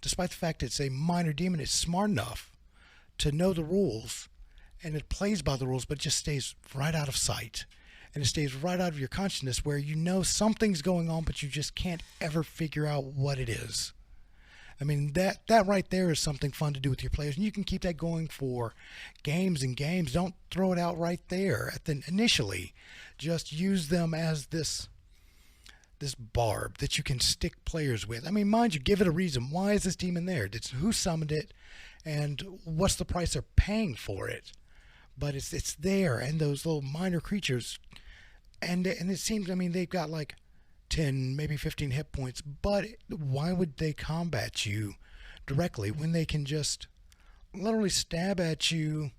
despite the fact it's a minor demon, it's smart enough to know the rules, and it plays by the rules, but it just stays right out of sight. And it stays right out of your consciousness, where you know something's going on, but you just can't ever figure out what it is. I mean, that right there is something fun to do with your players, and you can keep that going for games and games. Don't throw it out right there initially. Just use them as this barb that you can stick players with. I mean, mind you, give it a reason. Why is this demon there? Who summoned it, and what's the price they're paying for it? But it's there, and those little minor creatures. And it seems, I mean, they've got like 10, maybe 15 hit points, but why would they combat you directly when they can just literally stab at you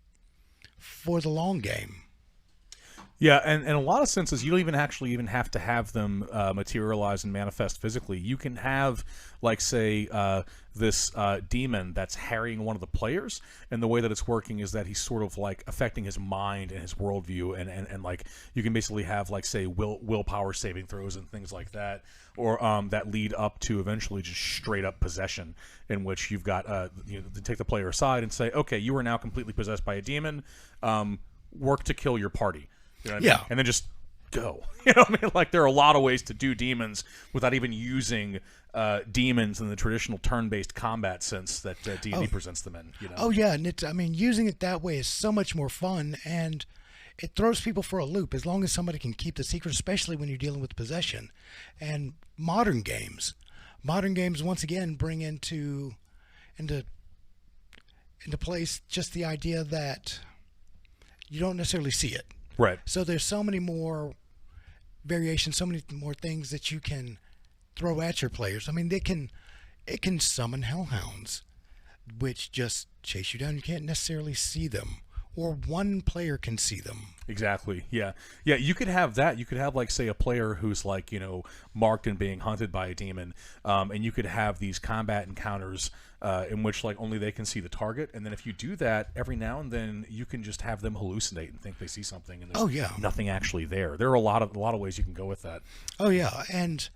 for the long game? Yeah, and in a lot of senses, you don't even have to have them materialize and manifest physically. You can have, like, say, this demon that's harrying one of the players, and the way that it's working is that he's sort of like affecting his mind and his worldview, and like you can basically have, like, say, willpower saving throws and things like that, or that lead up to eventually just straight up possession, in which you've got to take the player aside and say, okay, you are now completely possessed by a demon. Work to kill your party. You know what I mean? And then just go. You know what I mean? Like, there are a lot of ways to do demons without even using demons in the traditional turn-based combat sense that D&D presents them in. Oh yeah, and using it that way is so much more fun, and it throws people for a loop as long as somebody can keep the secret, especially when you're dealing with possession. And modern games once again bring into place just the idea that you don't necessarily see it. Right. So there's so many more variations, so many more things that you can throw at your players. I mean, it can summon hellhounds, which just chase you down. You can't necessarily see them, or one player can see them. Exactly. Yeah. You could have that. You could have, like, say, a player who's like, marked and being hunted by a demon, and you could have these combat encounters in which, like, only they can see the target, and then if you do that, every now and then you can just have them hallucinate and think they see something, and there's nothing actually there. There are a lot of ways you can go with that. Oh yeah, and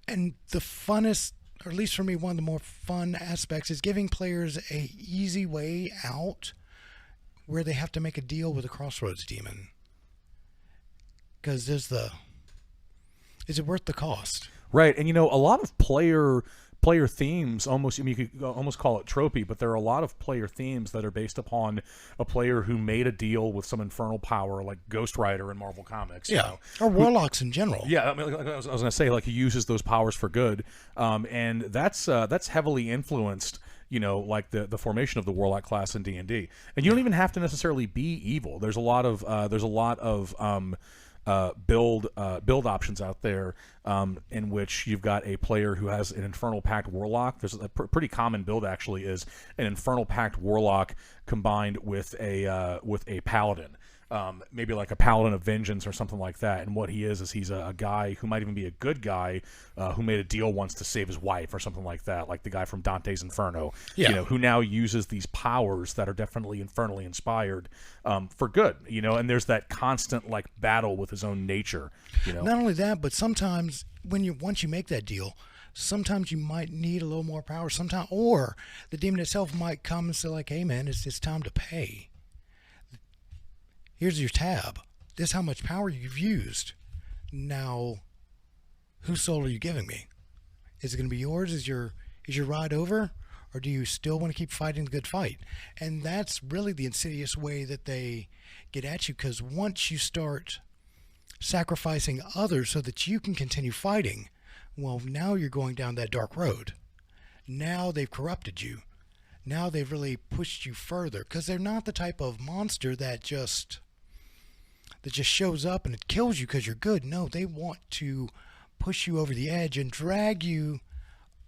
the funnest, or at least for me, one of the more fun aspects is giving players a easy way out where they have to make a deal with a crossroads demon. Because is it worth the cost? Right, and a lot of player themes, almost, you could almost call it tropey, but there are a lot of player themes that are based upon a player who made a deal with some infernal power, like Ghost Rider in Marvel Comics. Or warlocks in general. Yeah, I mean, like I was going to say, like, he uses those powers for good, and that's heavily influenced, like the formation of the warlock class in D&D. And you don't even have to necessarily be evil. There's a lot of build options out there in which you've got a player who has an Infernal Pact Warlock. There's a pretty common build, actually, is an Infernal Pact Warlock combined with a Paladin. Maybe like a Paladin of Vengeance or something like that. And what he is he's a guy who might even be a good guy who made a deal once to save his wife or something like that, like the guy from Dante's Inferno, who now uses these powers that are definitely infernally inspired for good, and there's that constant, like, battle with his own nature. Not only that, but sometimes once you make that deal, sometimes you might need a little more power. Sometimes, or the demon itself might come and say, like, hey man, it's time to pay. Here's your tab. This is how much power you've used. Now, whose soul are you giving me? Is it going to be yours? Is your ride over? Or do you still want to keep fighting the good fight? And that's really the insidious way that they get at you, because once you start sacrificing others so that you can continue fighting, Well, now you're going down that dark road. Now they've corrupted you. Now they've really pushed you further, because they're not the type of monster that just shows up and it kills you because you're good. No, they want to push you over the edge and drag you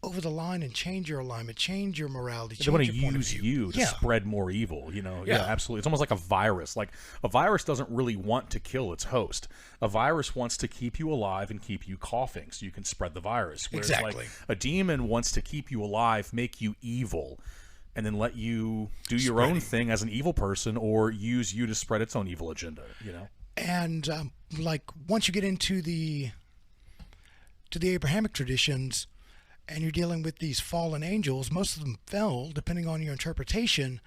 over the line and change your alignment, change your morality, change they want your to point of use view. you to spread more evil, Yeah. Absolutely. It's almost like a virus. Like, a virus doesn't really want to kill its host. A virus wants to keep you alive and keep you coughing so you can spread the virus. Whereas, Exactly. like, a demon wants to keep you alive, make you evil, and then let you do your own thing as an evil person, or use you to spread its own evil agenda, And like, once you get into the Abrahamic traditions, and you're dealing with these fallen angels, most of them fell, depending on your interpretation,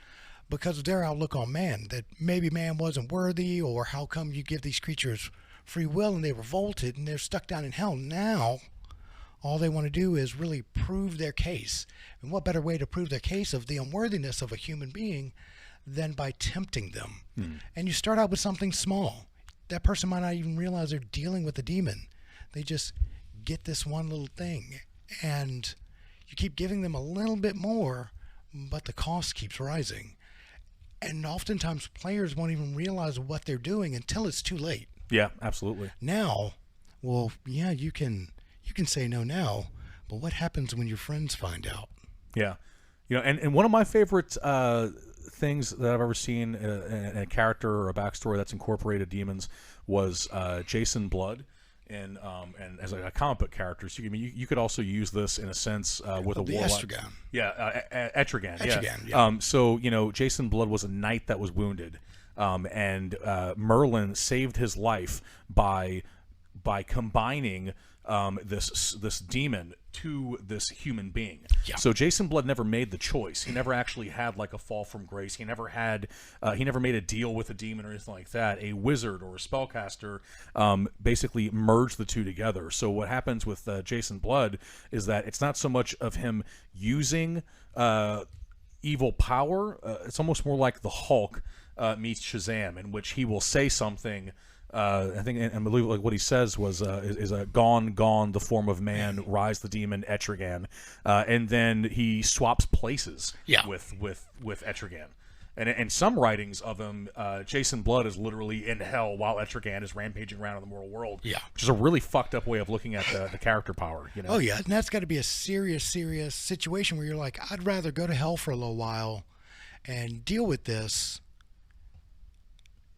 because of their outlook on man, that maybe man wasn't worthy, or how come you give these creatures free will and they revolted and they're stuck down in hell. Now, all they want to do is really prove their case. And what better way to prove their case of the unworthiness of a human being than by tempting them? And you start out with something small. That person might not even realize they're dealing with a demon. They just get this one little thing, and you keep giving them a little bit more, but the cost keeps rising. And oftentimes players won't even realize what they're doing until it's too late. Yeah, absolutely. Now, well, yeah, you can say no now, but what happens when your friends find out? Yeah. And one of my favorite things that I've ever seen in a character or a backstory that's incorporated demons was Jason Blood. And as a comic book character, so you could also use this in a sense with a warlock. Etrigan. Yeah, Etrigan. Etrigan, Yeah. So Jason Blood was a knight that was wounded, and Merlin saved his life by combining this demon to this human being. Yeah. So Jason Blood never made the choice. He never actually had like a fall from grace. He never made a deal with a demon or anything like that. A wizard or a spellcaster basically merged the two together. So what happens with Jason Blood is that it's not so much of him using evil power. It's almost more like the Hulk meets Shazam, in which he will say something. I think, and I believe, like what he says was, is a gone, the form of man, rise the demon, Etrigan, and then he swaps places with Etrigan. And in some writings of him, Jason Blood is literally in hell while Etrigan is rampaging around in the mortal world. Yeah. Which is a really fucked up way of looking at the character power. Oh, yeah. And that's got to be a serious situation where you're like, I'd rather go to hell for a little while and deal with this,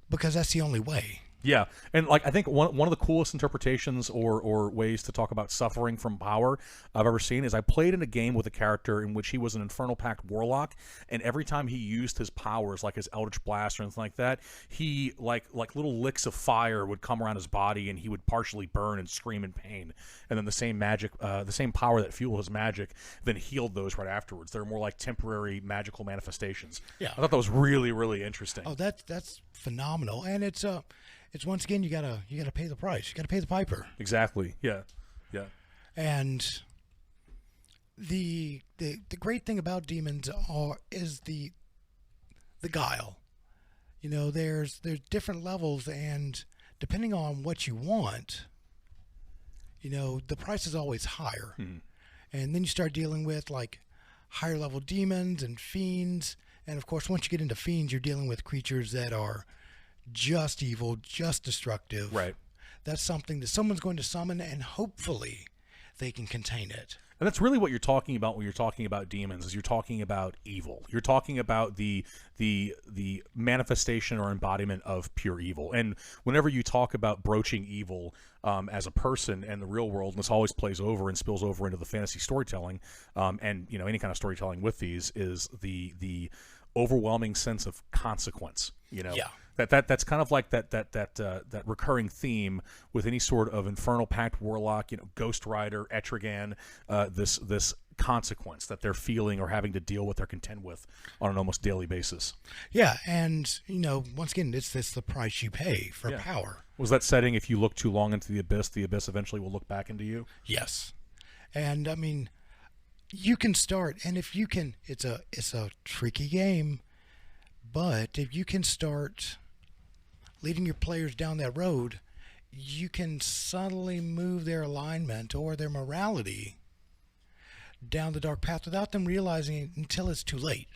because that's the only way. Yeah, and like I think one of the coolest interpretations or ways to talk about suffering from power I've ever seen is I played in a game with a character in which he was an Infernal Pact warlock, and every time he used his powers, like his Eldritch Blast or anything like that, he like little licks of fire would come around his body, and he would partially burn and scream in pain. And then the same magic, the same power that fueled his magic, then healed those right afterwards. They're more like temporary magical manifestations. Yeah, I thought that was really, really interesting. Oh, that's phenomenal, and it's once again, you gotta pay the price. You gotta pay the piper. Exactly. Yeah. And the great thing about demons is the guile. There's different levels, and depending on what you want, the price is always higher. Mm-hmm. And then you start dealing with like higher level demons and fiends, and of course, once you get into fiends, you're dealing with creatures that are just evil, just destructive. Right. That's something that someone's going to summon, and hopefully they can contain it. And that's really what you're talking about when you're talking about demons, is you're talking about evil. You're talking about the manifestation or embodiment of pure evil. And whenever you talk about broaching evil as a person in the real world, and this always plays over and spills over into the fantasy storytelling, and any kind of storytelling with these, is the overwhelming sense of consequence. Yeah. That's kind of like that recurring theme with any sort of Infernal Pact warlock, Ghost Rider, Etrigan, this consequence that they're feeling or having to deal with or contend with on an almost daily basis. Yeah, and once again, it's the price you pay for power. Was that setting, if you look too long into the abyss eventually will look back into you? Yes, and I mean, you can start, and if you can, it's a tricky game, but if you can start leading your players down that road, you can subtly move their alignment or their morality down the dark path without them realizing it until it's too late.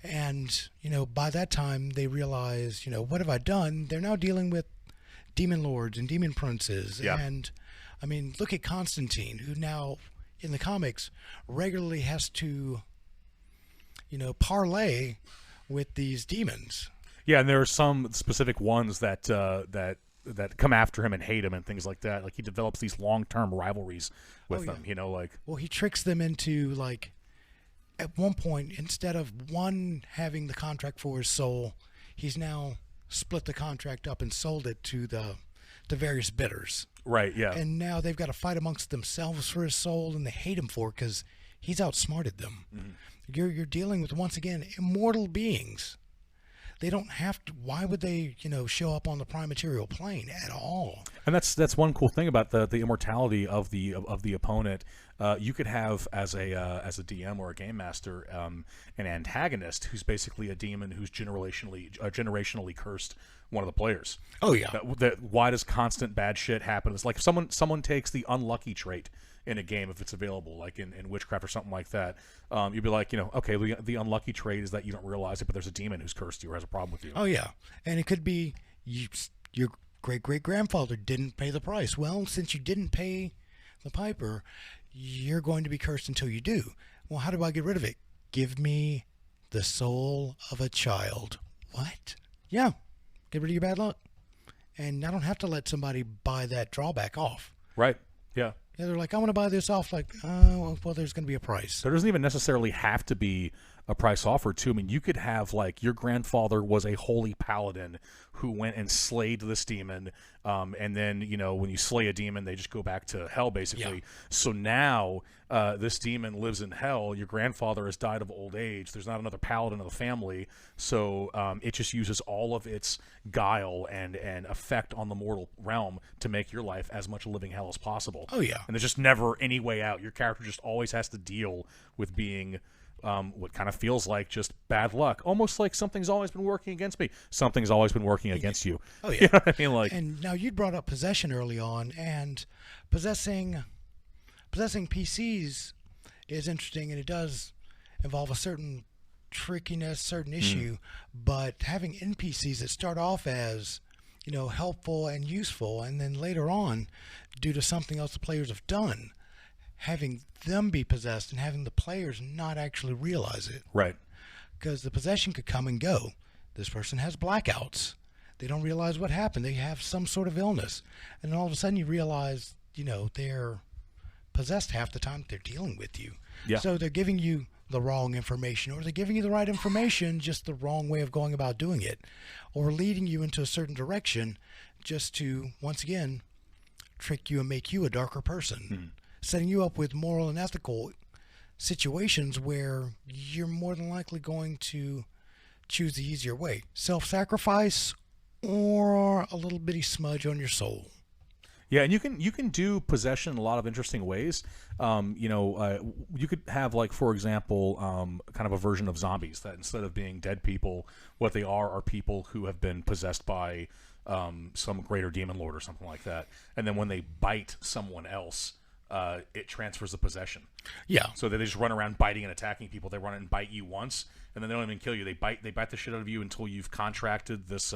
And, by that time they realize, what have I done? They're now dealing with demon lords and demon princes. Yeah. And, look at Constantine, who now, in the comics, regularly has to, parlay with these demons. Yeah, and there are some specific ones that that come after him and hate him and things like that. Like, he develops these long-term rivalries with them, Well, he tricks them into, at one point, instead of one having the contract for his soul, he's now split the contract up and sold it to the various bidders. Right, yeah. And now they've got to fight amongst themselves for his soul, and they hate him for it because he's outsmarted them. Mm-hmm. You're dealing with, once again, immortal beings. They don't have to. Why would they, show up on the prime material plane at all? And that's one cool thing about the immortality of the opponent. You could have as a DM or a game master an antagonist who's basically a demon who's generationally cursed one of the players. Oh yeah. Why does constant bad shit happen? It's like if someone takes the unlucky trait in a game, if it's available, like in witchcraft or something like that, you'd be like, okay, the unlucky trait is that you don't realize it, but there's a demon who's cursed you or has a problem with you. Oh yeah, and it could be your great-great-grandfather didn't pay the price. Well, since you didn't pay the piper, you're going to be cursed until you do. Well, how do I get rid of it? Give me the soul of a child. What? Yeah, get rid of your bad luck. And I don't have to let somebody buy that drawback off. Right, yeah. Yeah, they're like, I want to buy this off. Like, oh, well, there's going to be a price. There doesn't even necessarily have to be a price offered too. I mean, you could have like your grandfather was a holy paladin who went and slayed this demon, and then when you slay a demon, they just go back to hell basically. Yeah. So now this demon lives in hell. Your grandfather has died of old age. There's not another paladin of the family, so it just uses all of its guile and effect on the mortal realm to make your life as much a living hell as possible. Oh yeah. And there's just never any way out. Your character just always has to deal with being what kind of feels like just bad luck, almost like something's always been working against me. Something's always been working against you. Oh yeah. You know what I mean? Like, and now you'd brought up possession early on, and possessing PCs is interesting, and it does involve a certain trickiness, certain issue. But having NPCs that start off as helpful and useful, and then later on, due to something else the players have done, having them be possessed and having the players not actually realize it. Right. Because the possession could come and go. This person has blackouts. They don't realize what happened. They have some sort of illness. And then all of a sudden you realize, they're possessed half the time they're dealing with you. Yeah. So they're giving you the wrong information, or they're giving you the right information, just the wrong way of going about doing it, or leading you into a certain direction just to, once again, trick you and make you a darker person. Setting you up with moral and ethical situations where you're more than likely going to choose the easier way. Self-sacrifice or a little bitty smudge on your soul. Yeah, and you can do possession in a lot of interesting ways. You could have, like, for example, kind of a version of zombies that instead of being dead people, what they are people who have been possessed by some greater demon lord or something like that. And then when they bite someone else, it transfers the possession. Yeah. So they just run around biting and attacking people. They run and bite you once, and then they don't even kill you. They bite the shit out of you until you've contracted this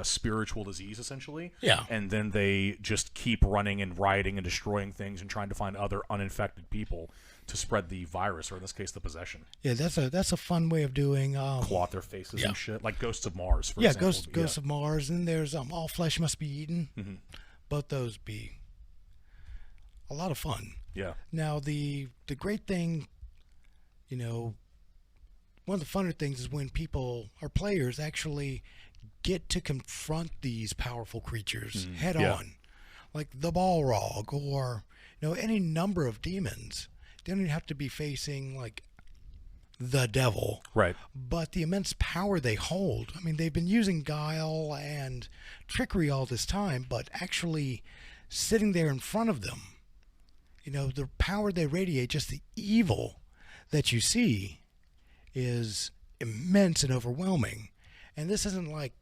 spiritual disease, essentially. Yeah. And then they just keep running and rioting and destroying things and trying to find other uninfected people to spread the virus, or in this case, the possession. Yeah, that's a fun way of doing. Claw their faces and shit, like Ghosts of Mars. For example. Ghosts of Mars, and there's All Flesh Must Be Eaten. Mm-hmm. Both those be a lot of fun. Yeah. Now the great thing, one of the funner things is when people or players actually get to confront these powerful creatures head on, like the Balrog or any number of demons. They don't even have to be facing like the devil, right? But the immense power they hold. I mean, they've been using guile and trickery all this time, but actually sitting there in front of them, the power they radiate, just the evil that you see, is immense and overwhelming. And this isn't like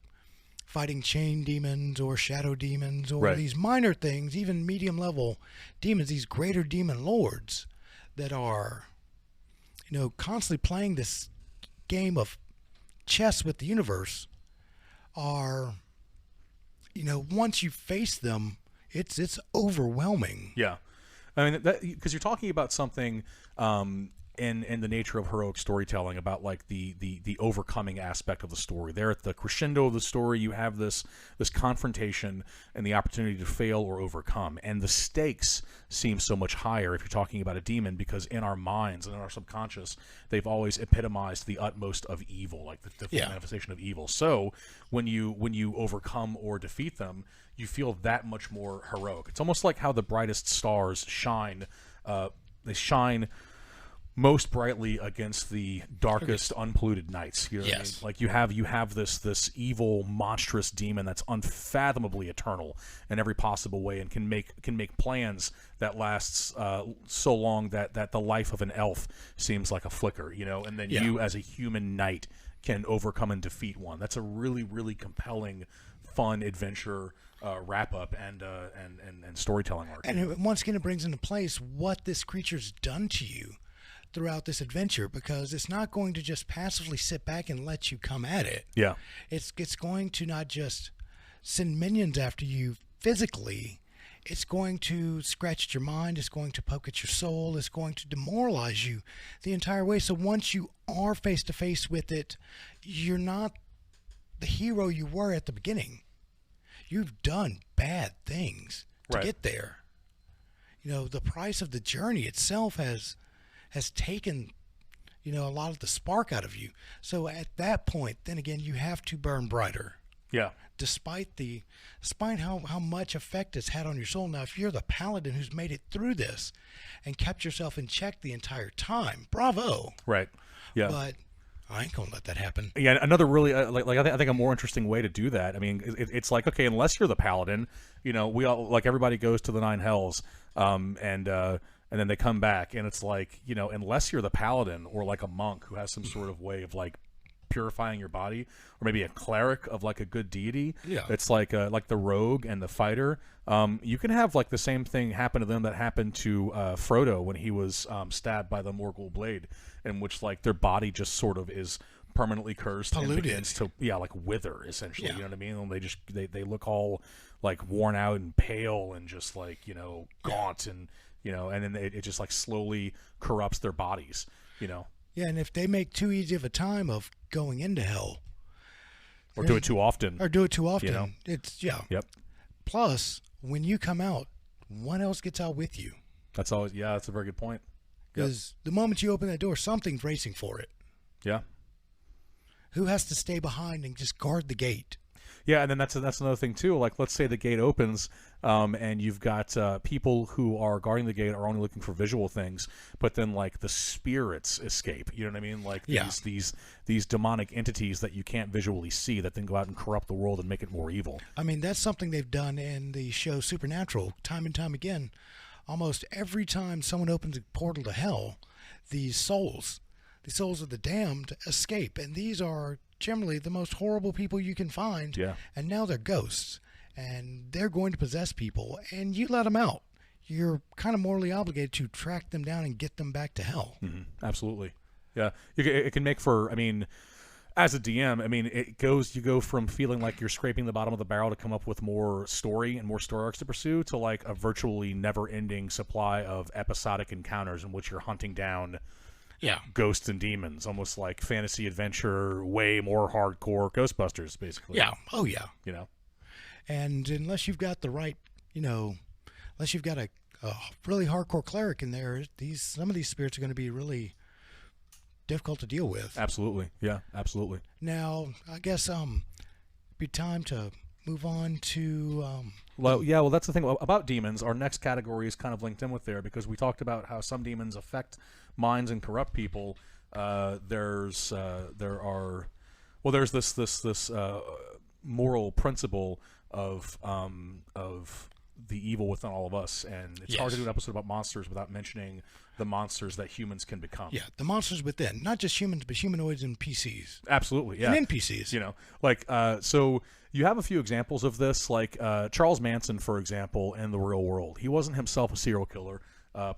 fighting chain demons or shadow demons or Right. these minor things, even medium level demons, these greater demon lords that are, constantly playing this game of chess with the universe are, once you face them, it's overwhelming. Yeah, I mean, because you're talking about something in the nature of heroic storytelling, about like the overcoming aspect of the story. There at the crescendo of the story, you have this confrontation and the opportunity to fail or overcome, and the stakes seem so much higher if you're talking about a demon, because in our minds and in our subconscious, they've always epitomized the utmost of evil, like the full manifestation of evil. So when you overcome or defeat them, you feel that much more heroic. It's almost like how the brightest stars shine. They shine most brightly against the darkest unpolluted nights. You know what I mean? Like you have this evil, monstrous demon that's unfathomably eternal in every possible way, and can make plans that lasts so long that the life of an elf seems like a flicker. And then you as a human knight can overcome and defeat one. That's a really, really compelling, fun adventure wrap up and storytelling arc. And once again, it brings into place what this creature's done to you throughout this adventure, because it's not going to just passively sit back and let you come at it. Yeah. It's going to not just send minions after you physically, it's going to scratch at your mind, it's going to poke at your soul, it's going to demoralize you the entire way. So once you are face to face with it, you're not the hero you were at the beginning. You've done bad things to get there. The price of the journey itself has taken, a lot of the spark out of you. So at that point, then again, you have to burn brighter. Yeah. Despite how much effect it's had on your soul. Now, if you're the paladin who's made it through this and kept yourself in check the entire time, bravo. Right. Yeah. But I ain't gonna let that happen. Yeah, another really I think a more interesting way to do that. I mean, it's like, okay, unless you're the paladin, we all, like, everybody goes to the nine hells, and then they come back, and it's like, unless you're the paladin or like a monk who has some sort of way of like purifying your body, or maybe a cleric of like a good deity. Yeah. It's like the rogue and the fighter. You can have like the same thing happen to them that happened to Frodo when he was stabbed by the Morgul blade, in which like their body just sort of is permanently cursed, polluted, and begins to like wither, essentially. Yeah. You know what I mean? And they look all like worn out and pale and just like gaunt, and and then it just like slowly corrupts their bodies. Yeah, and if they make too easy of a time of going into hell, or do it too often, it's Yep. Plus, when you come out, what else gets out with you? That's always that's a very good point. Because the moment you open that door, something's racing for it. Yeah. Who has to stay behind and just guard the gate? Yeah, and then that's another thing too. Like, let's say the gate opens, and you've got people who are guarding the gate are only looking for visual things, but then like the spirits escape. You know what I mean? Like these demonic entities that you can't visually see, that then go out and corrupt the world and make it more evil. I mean, that's something they've done in the show Supernatural time and time again. Almost every time someone opens a portal to hell, the souls of the damned escape, and these are generally the most horrible people you can find. Yeah. And now they're ghosts, and they're going to possess people, and you let them out. You're kind of morally obligated to track them down and get them back to hell. Mm-hmm. Absolutely. Yeah. It can make for, I mean, as a DM, I mean, you go from feeling like you're scraping the bottom of the barrel to come up with more story and more story arcs to pursue, to like a virtually never-ending supply of episodic encounters in which you're hunting down ghosts and demons, almost like fantasy adventure, way more hardcore Ghostbusters, basically. Yeah. Oh, yeah. And unless you've got the right, unless you've got a really hardcore cleric in there, some of these spirits are going to be really difficult to deal with. Absolutely. Yeah, absolutely. Now, I guess it'd be time to move on to... well, that's the thing about demons. Our next category is kind of linked in with there, because we talked about how some demons affect minds and corrupt people. There's this moral principle of the evil within all of us, and it's hard to do an episode about monsters without mentioning the monsters that humans can become. Yeah, the monsters within, not just humans, but humanoids and PCs. Absolutely, yeah, and NPCs. So You have a few examples of this, like Charles Manson, for example, in the real world. He wasn't himself a serial killer.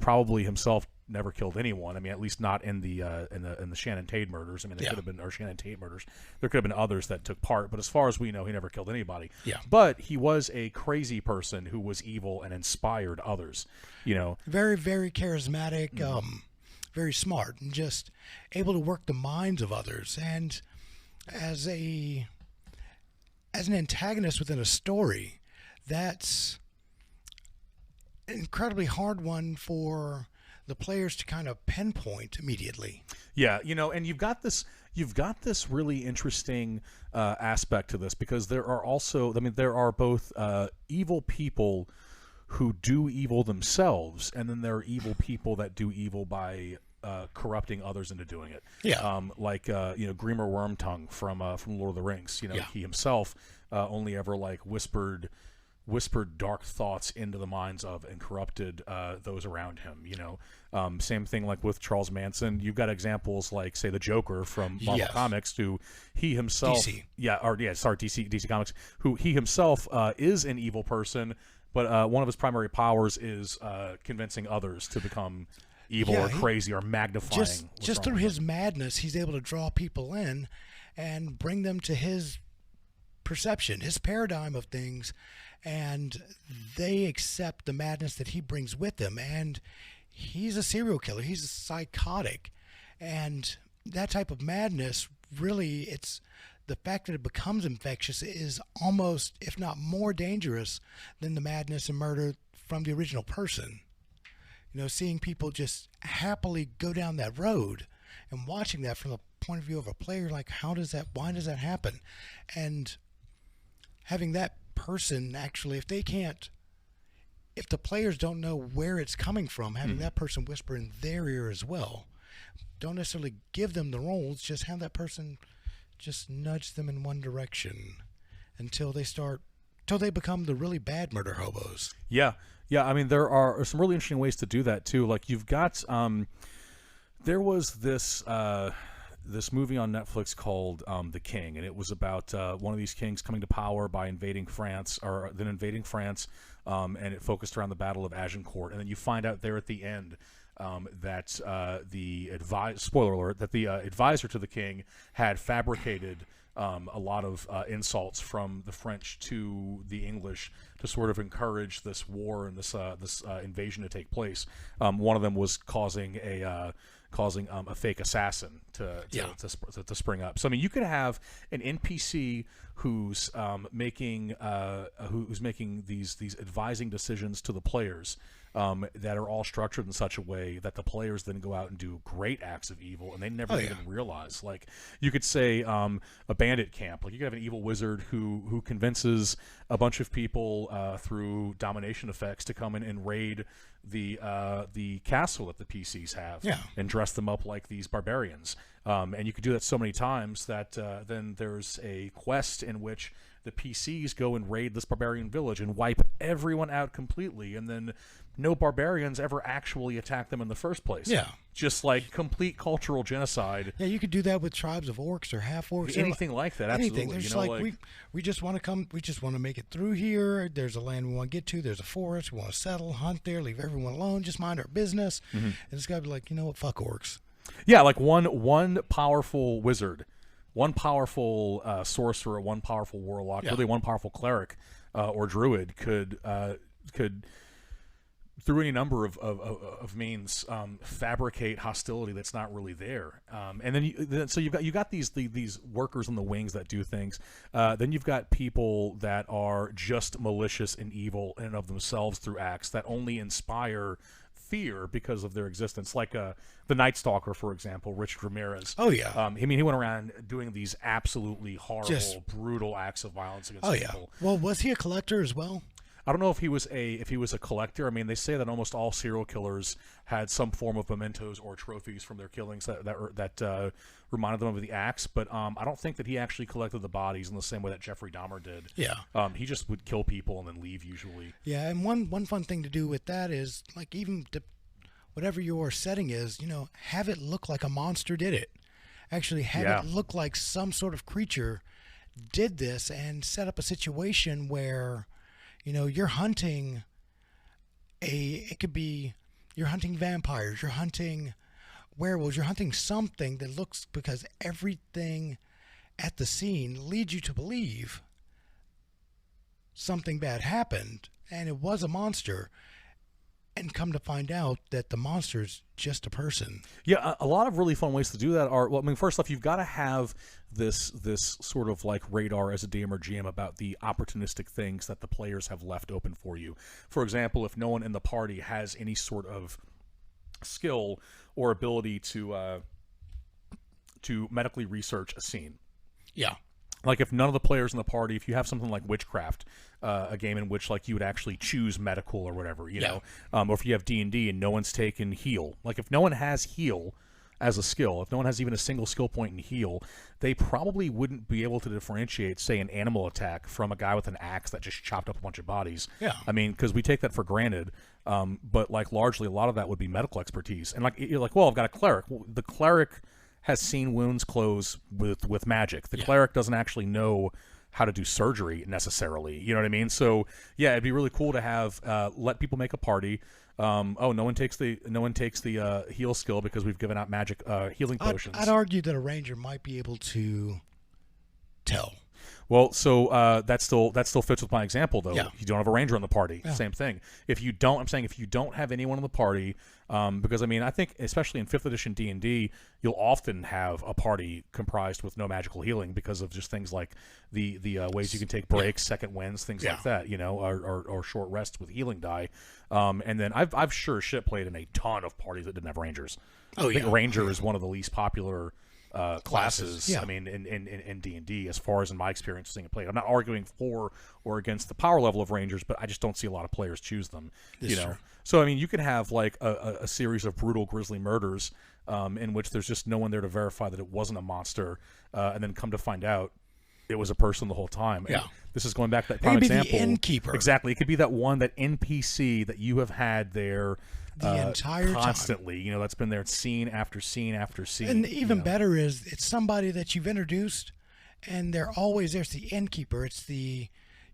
Probably himself never killed anyone. I mean, at least not in the Shannon Tate murders. I mean, there could have been, or Shannon Tate murders. There could have been others that took part, but as far as we know, he never killed anybody. Yeah. But he was a crazy person who was evil and inspired others. You know, very, very charismatic, very smart, and just able to work the minds of others. And as an antagonist within a story, that's an incredibly hard one for the players to kind of pinpoint immediately. Yeah, you know, and you've got this really interesting aspect to this, because there are also, I mean, there are both evil people who do evil themselves, and then there are evil people that do evil by corrupting others into doing it. Yeah. Like Grima Wormtongue from Lord of the Rings. You know, he himself only ever like whispered dark thoughts into the minds of and corrupted those around him. You know, same thing like with Charles Manson. You've got examples like, say, the Joker from Marvel Comics, who he himself, DC Comics, who he himself is an evil person, but one of his primary powers is convincing others to become evil or crazy or magnifying. Just through his madness, he's able to draw people in and bring them to his perception, his paradigm of things, and they accept the madness that he brings with him. And he's a serial killer. He's a psychotic. And that type of madness, really, it's the fact that it becomes infectious is almost, if not more dangerous than the madness and murder from the original person. You know, seeing people just happily go down that road and watching that from the point of view of a player, like, why does that happen? And having that person actually, if the players don't know where it's coming from, having that person whisper in their ear as well. Don't necessarily give them the roles, just have that person just nudge them in one direction until they become the really bad murder hobos. Yeah. I mean, there are some really interesting ways to do that too. Like, you've got there was this movie on Netflix called The King, and it was about one of these kings coming to power by invading France, and it focused around the Battle of Agincourt. And then you find out there at the end that spoiler alert, that the advisor to the king had fabricated a lot of insults from the French to the English to sort of encourage this war and this invasion to take place. One of them was causing a fake assassin to spring up. So I mean, you could have an NPC who's making these advising decisions to the players that are all structured in such a way that the players then go out and do great acts of evil, and they never even realize. Like, you could say a bandit camp. Like, you could have an evil wizard who convinces a bunch of people through domination effects to come in and raid the castle that the PCs have, and dress them up like these barbarians. And you could do that so many times that then there's a quest in which the PCs go and raid this barbarian village and wipe everyone out completely, and then no barbarians ever actually attack them in the first place. Yeah. Just like complete cultural genocide. Yeah, you could do that with tribes of orcs or half-orcs. Anything like that, absolutely. Anything. There's like we just want to come, we just want to make it through here. There's a land we want to get to. There's a forest. We want to settle, hunt there, leave everyone alone, just mind our business. And it's got to be like, you know what, fuck orcs. Yeah, like one powerful wizard, one powerful sorcerer, one powerful warlock, really one powerful cleric or druid could through any number of means fabricate hostility that's not really there. And then so you've got these workers on the wings that do things. Then you've got people that are just malicious and evil in and of themselves through acts that only inspire fear because of their existence, like the Night Stalker, for example, Richard Ramirez. Oh yeah. I mean, he went around doing these absolutely horrible, brutal acts of violence against people. Well, was he a collector as well? I don't know if he was a collector. I mean, they say that almost all serial killers had some form of mementos or trophies from their killings that reminded them of the acts. But I don't think that he actually collected the bodies in the same way that Jeffrey Dahmer did. Yeah. He just would kill people and then leave usually. Yeah, and one fun thing to do with that is, like, even whatever your setting is, have it look like a monster did it. Actually have it look like some sort of creature did this and set up a situation where, you're hunting you're hunting vampires, you're hunting werewolves, you're hunting something that looks, because everything at the scene leads you to believe something bad happened, and it was a monster, and come to find out that the monster's just a person. Yeah, a lot of really fun ways to do that are, well, I mean, first off, you've got to have this sort of like radar as a DM or GM about the opportunistic things that the players have left open for you. For example, if no one in the party has any sort of skill or ability to medically research a scene. Yeah. Like if none of the players in the party, if you have something like Witchcraft, a game in which like you would actually choose medical or whatever, you know, or if you have D&D and no one's taken heal, like if no one has heal as a skill, if no one has even a single skill point in heal, they probably wouldn't be able to differentiate, say, an animal attack from a guy with an axe that just chopped up a bunch of bodies. Yeah. I mean, because we take that for granted, but like largely a lot of that would be medical expertise. And like you're like, well, I've got a cleric. Well, the cleric has seen wounds close with magic. The cleric doesn't actually know how to do surgery necessarily. You know what I mean? So yeah, it'd be really cool to have let people make a party. No one takes the heal skill because we've given out magic healing potions. I'd argue that a ranger might be able to tell. Well, so that still fits with my example, though. Yeah. You don't have a ranger in the party. Yeah. Same thing. If you don't have anyone in the party, because I mean, I think especially in 5th edition D&D, you'll often have a party comprised with no magical healing because of just things like the ways you can take breaks, second winds, things like that. You know, or short rests with healing die. And then I've sure as shit played in a ton of parties that didn't have rangers. I think ranger is one of the least popular classes. Yeah. I mean, in D&D, as far as in my experience seeing it played. I'm not arguing for or against the power level of rangers, but I just don't see a lot of players choose them. That's true. So I mean, you can have like a series of brutal, grisly murders in which there's just no one there to verify that it wasn't a monster, and then come to find out it was a person the whole time. Yeah. And this is going back to that prime Maybe example. the innkeeper. Exactly. It could be that NPC that you have had there the entire constantly. time. You know, that's been there scene after scene after scene. And even better is it's somebody that you've introduced, and they're always there's the innkeeper. It's the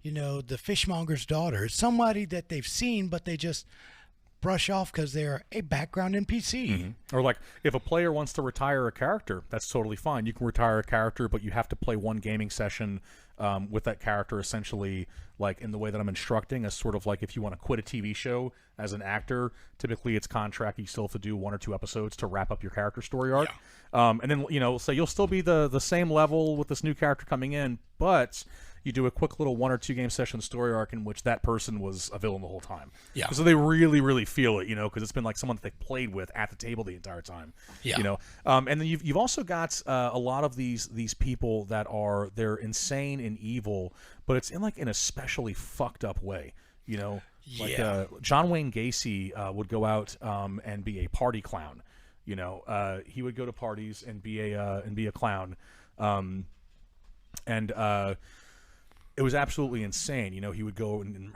fishmonger's daughter. It's somebody that they've seen, but they just brush off because they're a background NPC. Mm-hmm. Or like if a player wants to retire a character, that's totally fine. You can retire a character, but you have to play one gaming session with that character, essentially like in the way that I'm instructing, as sort of like if you want to quit a TV show as an actor, typically it's contract, you still have to do 1 or 2 episodes to wrap up your character story arc. And then, so you'll still be the same level with this new character coming in, but you do a quick little 1 or 2 game session story arc in which that person was a villain the whole time. Yeah. So they really, really feel it, because it's been like someone that they've played with at the table the entire time. Yeah. And then you've also got a lot of these people that they're insane and evil, but it's in like an especially fucked up way. Like John Wayne Gacy would go out and be a party clown. He would go to parties and be a clown. It was absolutely insane. He would go and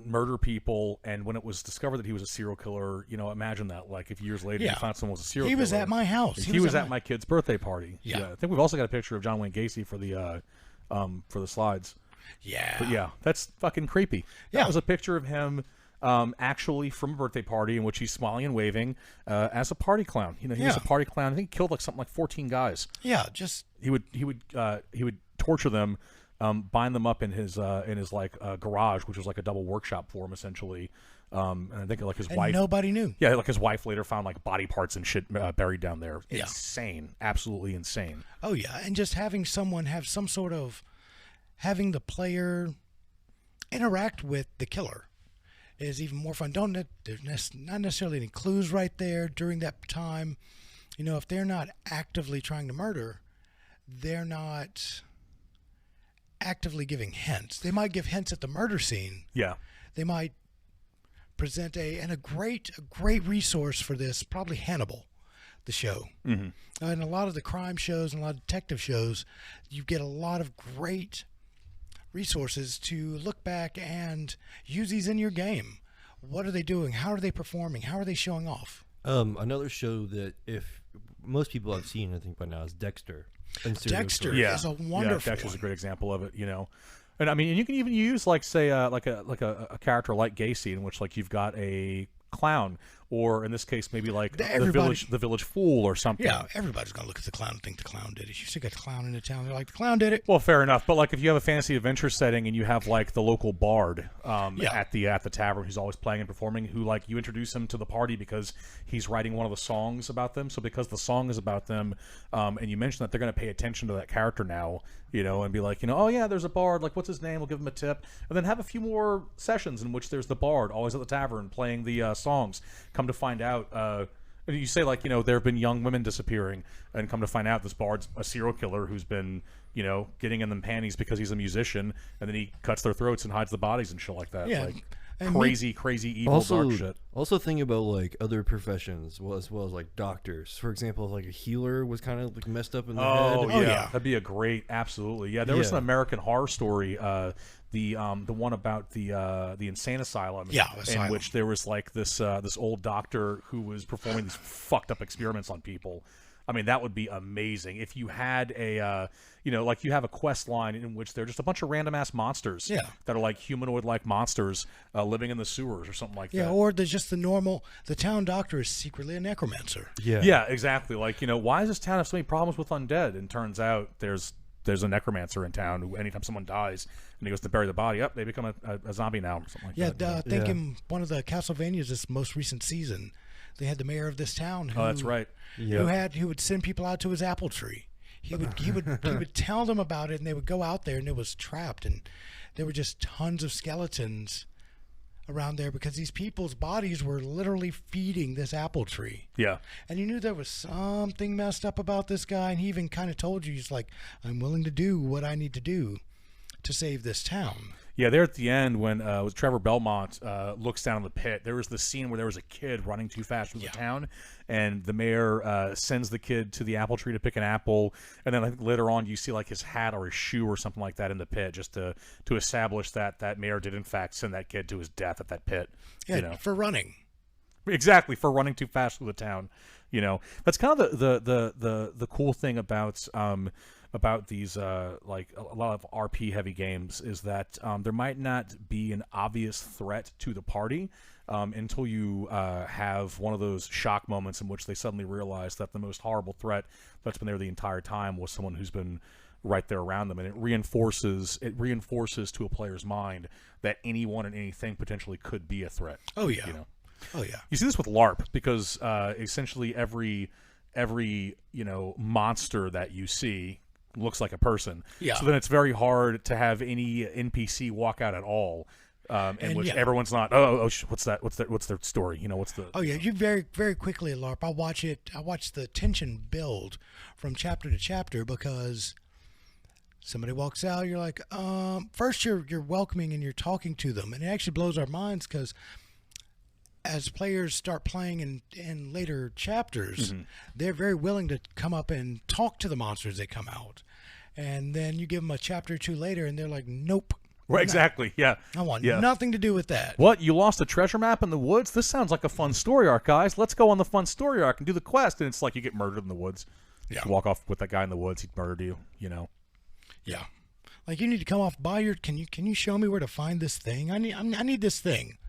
murder people, and when it was discovered that he was a serial killer, imagine that. Like if years later you found someone was a serial killer. He was at my house. He was at my kid's birthday party. Yeah. I think we've also got a picture of John Wayne Gacy for the slides. Yeah. But yeah, that's fucking creepy. That was a picture of him actually from a birthday party in which he's smiling and waving as a party clown. He was a party clown. I think he killed like something like 14 guys. Yeah, just he would torture them. Bind them up in his like garage, which was like a double workshop for him essentially, and I think like his wife. Nobody knew. Yeah, like his wife later found like body parts and shit buried down there. Insane, absolutely insane. Oh yeah, and just having someone have some sort of having the player interact with the killer is even more fun. There's not necessarily any clues right there during that time. If they're not actively trying to murder, they're not actively giving hints. They might give hints at the murder scene. Yeah. They might present a great resource for this, probably Hannibal, the show. Mm-hmm. And a lot of the crime shows and a lot of detective shows, you get a lot of great resources to look back and use these in your game. What are they doing? How are they performing? How are they showing off? Another show that if most people have seen, I think by now, is Dexter. And serial Dexter killers. is a wonderful Dexter's one. a great example of it, you know. And I mean, and you can even use like say like a character like Gacy, in which like you've got a clown, or in this case maybe like the village fool or something. Yeah, everybody's gonna look at the clown and think the clown did it. You stick a clown in the town, they're like, the clown did it. Well, fair enough, but like if you have a fantasy adventure setting and you have like the local bard at the tavern who's always playing and performing, who like you introduce him to the party because he's writing one of the songs about them. So because the song is about them, and you mention that, they're going to pay attention to that character now, you know, and be like, you know, oh yeah, there's a bard. Like, what's his name? We'll give him a tip, and then have a few more sessions in which there's the bard always at the tavern playing the songs. Come to find out. You say, like, you know, there have been young women disappearing, and come to find out this bard's a serial killer who's been, you know, getting in them panties because he's a musician, and then he cuts their throats and hides the bodies and shit like that. Yeah. Like, crazy evil dark shit. Also think about like other professions as well as like doctors. For example, like a healer was kind of like messed up in the head. Oh yeah, that'd be a great, absolutely. Yeah, there was an American Horror Story, the one about the insane asylum, in which there was like this old doctor who was performing these fucked up experiments on people. I mean, that would be amazing if you had a, you know, like you have a quest line in which they're just a bunch of random ass monsters that are like humanoid-like monsters living in the sewers or something like that. Yeah, or there's just the town doctor is secretly a necromancer. Yeah, exactly. Like, you know, why does this town have so many problems with undead? And turns out there's a necromancer in town who, anytime someone dies and he goes to bury the body, they become a zombie now or something like that. I think in one of the Castlevanias this most recent season, they had the mayor of this town who, that's right. Who would send people out to his apple tree. He would tell them about it, and they would go out there, and it was trapped, and there were just tons of skeletons around there because these people's bodies were literally feeding this apple tree. Yeah. And you knew there was something messed up about this guy, and he even kind of told you, he's like, I'm willing to do what I need to do to save this town. Yeah, there at the end when Trevor Belmont looks down in the pit, there was this scene where there was a kid running too fast through the town, and the mayor sends the kid to the apple tree to pick an apple, and then I think later on you see like his hat or his shoe or something like that in the pit, just to establish that that mayor did in fact send that kid to his death at that pit. Yeah, you know? for running. Exactly, for running too fast through the town. You know, that's kind of the cool thing about these like a lot of RP heavy games is that there might not be an obvious threat to the party until you have one of those shock moments in which they suddenly realize that the most horrible threat that's been there the entire time was someone who's been right there around them, and it reinforces to a player's mind that anyone and anything potentially could be a threat. Oh yeah. You know? Oh yeah. You see this with LARP because essentially every you know monster that you see looks like a person. Yeah. So then it's very hard to have any NPC walk out at all, in which everyone's not. What's that? What's their story? You know, what's the? Oh yeah, you very quickly at LARP. I watch the tension build from chapter to chapter because somebody walks out. You're like, first you're welcoming and you're talking to them, and it actually blows our minds because as players start playing in later chapters, they're very willing to come up and talk to the monsters that come out. And then you give them a chapter or two later, and they're like, nope. Right, exactly, yeah. I want nothing to do with that. What, you lost a treasure map in the woods? This sounds like a fun story arc, guys. Let's go on the fun story arc and do the quest. And it's like you get murdered in the woods. Yeah. You walk off with that guy in the woods, he'd murdered you, you know. Yeah. Like, you need to come off by your... Can you show me where to find this thing? I need this thing.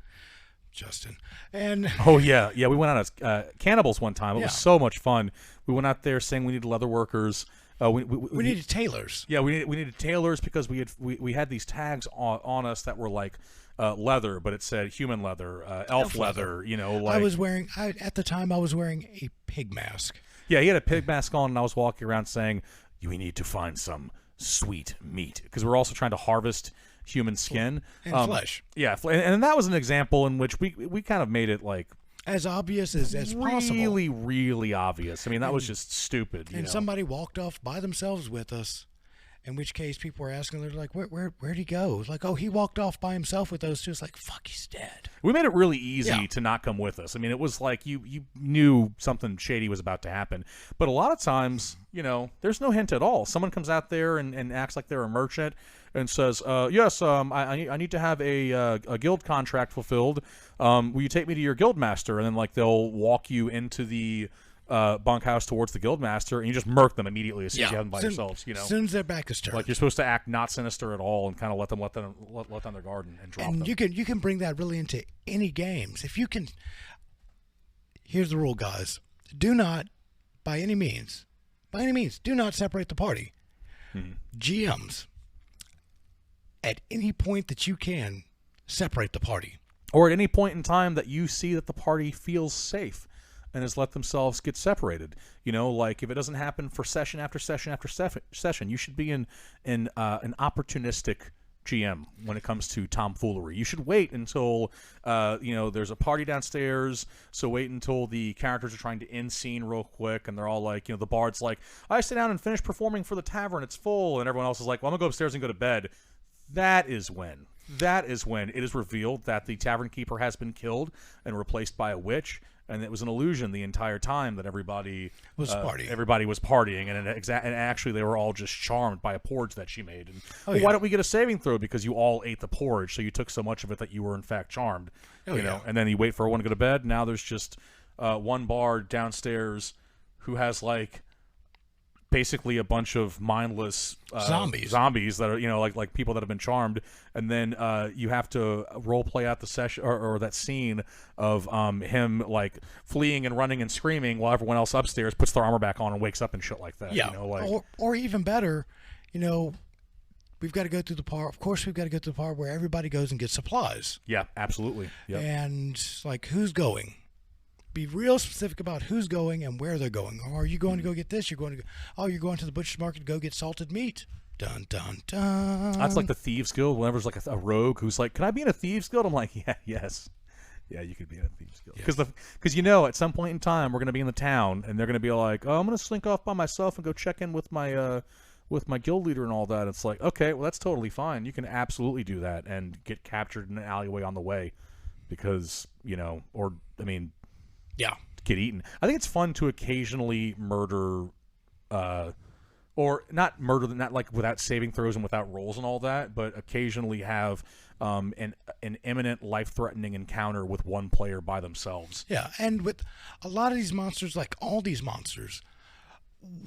Justin. And oh yeah, we went out as cannibals one time. It was so much fun. We went out there saying we needed leather workers. We needed tailors. Yeah, we needed tailors because we had these tags on us that were like leather, but it said human leather, elf leather. You know, like at the time I was wearing a pig mask. Yeah, he had a pig mask on, and I was walking around saying, "We need to find some sweet meat," because we're also trying to harvest human skin and flesh. Yeah, and that was an example in which we kind of made it like as obvious as possible. Really obvious. I mean, that was just stupid. And somebody walked off by themselves with us, in which case people were asking, they're like, where'd he go? It's like, oh, he walked off by himself with those two. It's like, fuck, he's dead. We made it really easy to not come with us. I mean, it was like you knew something shady was about to happen. But a lot of times, you know, there's no hint at all. Someone comes out there and acts like they're a merchant and says, yes, I need to have a guild contract fulfilled. Will you take me to your guild master? And then like they'll walk you into the bunkhouse towards the guildmaster, and you just murk them immediately as soon as you have them by soon, yourselves. You know, as soon as their back is turned. like you're supposed to act not sinister at all and kind of let them their guard and drop them. And you can bring that really into any games if you can. Here's the rule, guys: do not, by any means, do not separate the party. GMs, at any point that you can, separate the party. Or at any point in time that you see that the party feels safe and has let themselves get separated. You know, like if it doesn't happen for session after session after session, you should be an opportunistic GM when it comes to tomfoolery. You should wait until there's a party downstairs. So wait until the characters are trying to end scene real quick, and they're all like, the bard's like, I sit down and finish performing for the tavern. It's full, and everyone else is like, well, I'm gonna go upstairs and go to bed. That is when it is revealed that the tavern keeper has been killed and replaced by a witch, and it was an illusion the entire time that everybody was partying, and actually they were all just charmed by a porridge that she made. And why don't we get a saving throw because you all ate the porridge, so you took so much of it that you were in fact charmed. Know, and then you wait for everyone to go to bed. Now there's just one bard downstairs who has like basically a bunch of mindless zombies that are like people that have been charmed, and then you have to role play out the session or that scene of him like fleeing and running and screaming while everyone else upstairs puts their armor back on and wakes up and shit like that. Or even better, we've got to go through the part. Of course, we've got to go through the part where everybody goes and gets supplies. Yeah, absolutely. Yep. And like, who's going? Be real specific about who's going and where they're going. Or are you going to go get this? You're going to the butcher's market to go get salted meat. Dun dun dun. That's like the Thieves Guild. Whenever there's like a rogue who's like, "Can I be in a Thieves Guild?" I'm like, yes, you could be in a Thieves Guild. Because at some point in time we're going to be in the town and they're going to be like, "Oh, I'm going to slink off by myself and go check in with my guild leader and all that." It's like, okay, well that's totally fine. You can absolutely do that and get captured in an alleyway on the way, because get eaten. I think it's fun to occasionally murder, or not murder, not like without saving throws and without rolls and all that, but occasionally have an imminent life-threatening encounter with one player by themselves. Yeah, and with a lot of these monsters, like all these monsters,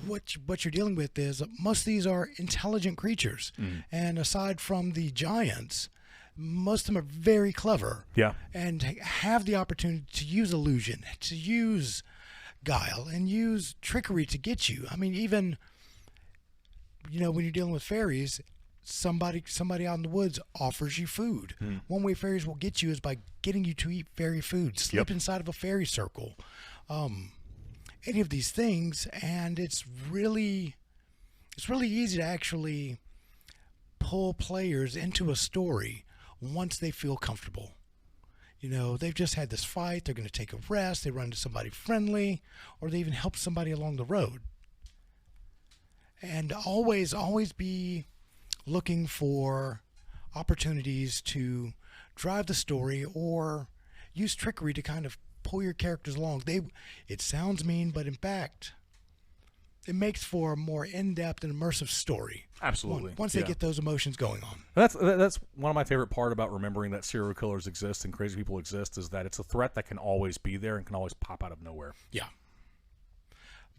what you're dealing with is most of these are intelligent creatures, and aside from the giants, most of them are very clever. Yeah. And have the opportunity to use illusion, to use guile, and use trickery to get you. I mean, even, when you're dealing with fairies, somebody out in the woods offers you food. One way fairies will get you is by getting you to eat fairy food, sleep inside of a fairy circle. Any of these things, and it's really easy to actually pull players into a story once they feel comfortable. They've just had this fight, they're going to take a rest, they run into somebody friendly, or they even help somebody along the road. And always be looking for opportunities to drive the story or use trickery to kind of pull your characters along. It sounds mean, but in fact, it makes for a more in-depth and immersive story. Absolutely. Once they get those emotions going on. That's one of my favorite part about remembering that serial killers exist and crazy people exist, is that it's a threat that can always be there and can always pop out of nowhere. Yeah.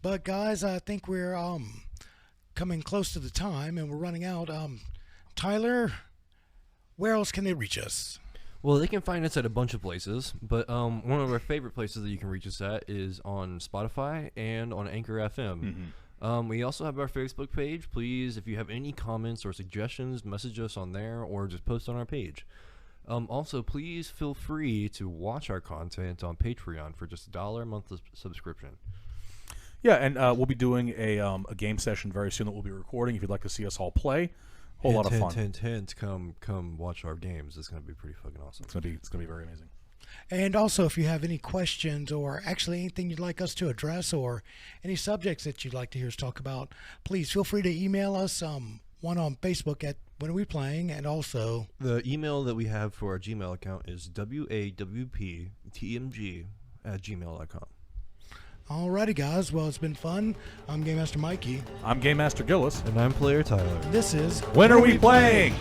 But guys, I think we're coming close to the time and we're running out. Tyler, where else can they reach us? Well, they can find us at a bunch of places, but one of our favorite places that you can reach us at is on Spotify and on Anchor FM. We also have our Facebook page. Please, if you have any comments or suggestions, message us on there or just post on our page. Also, please feel free to watch our content on Patreon for just $1 a month subscription. Yeah, and we'll be doing a game session very soon that we'll be recording if you'd like to see us all play. Whole lot of fun. Hint, come watch our games. It's going to be pretty fucking awesome. It's going to be very amazing. And also, if you have any questions or actually anything you'd like us to address or any subjects that you'd like to hear us talk about, please feel free to email us, one on Facebook at When Are We Playing, and also... The email that we have for our Gmail account is wawptmg@gmail.com. Alrighty, guys. Well, it's been fun. I'm Game Master Mikey. I'm Game Master Gillis. And I'm Player Tyler. This is When Are We Playing?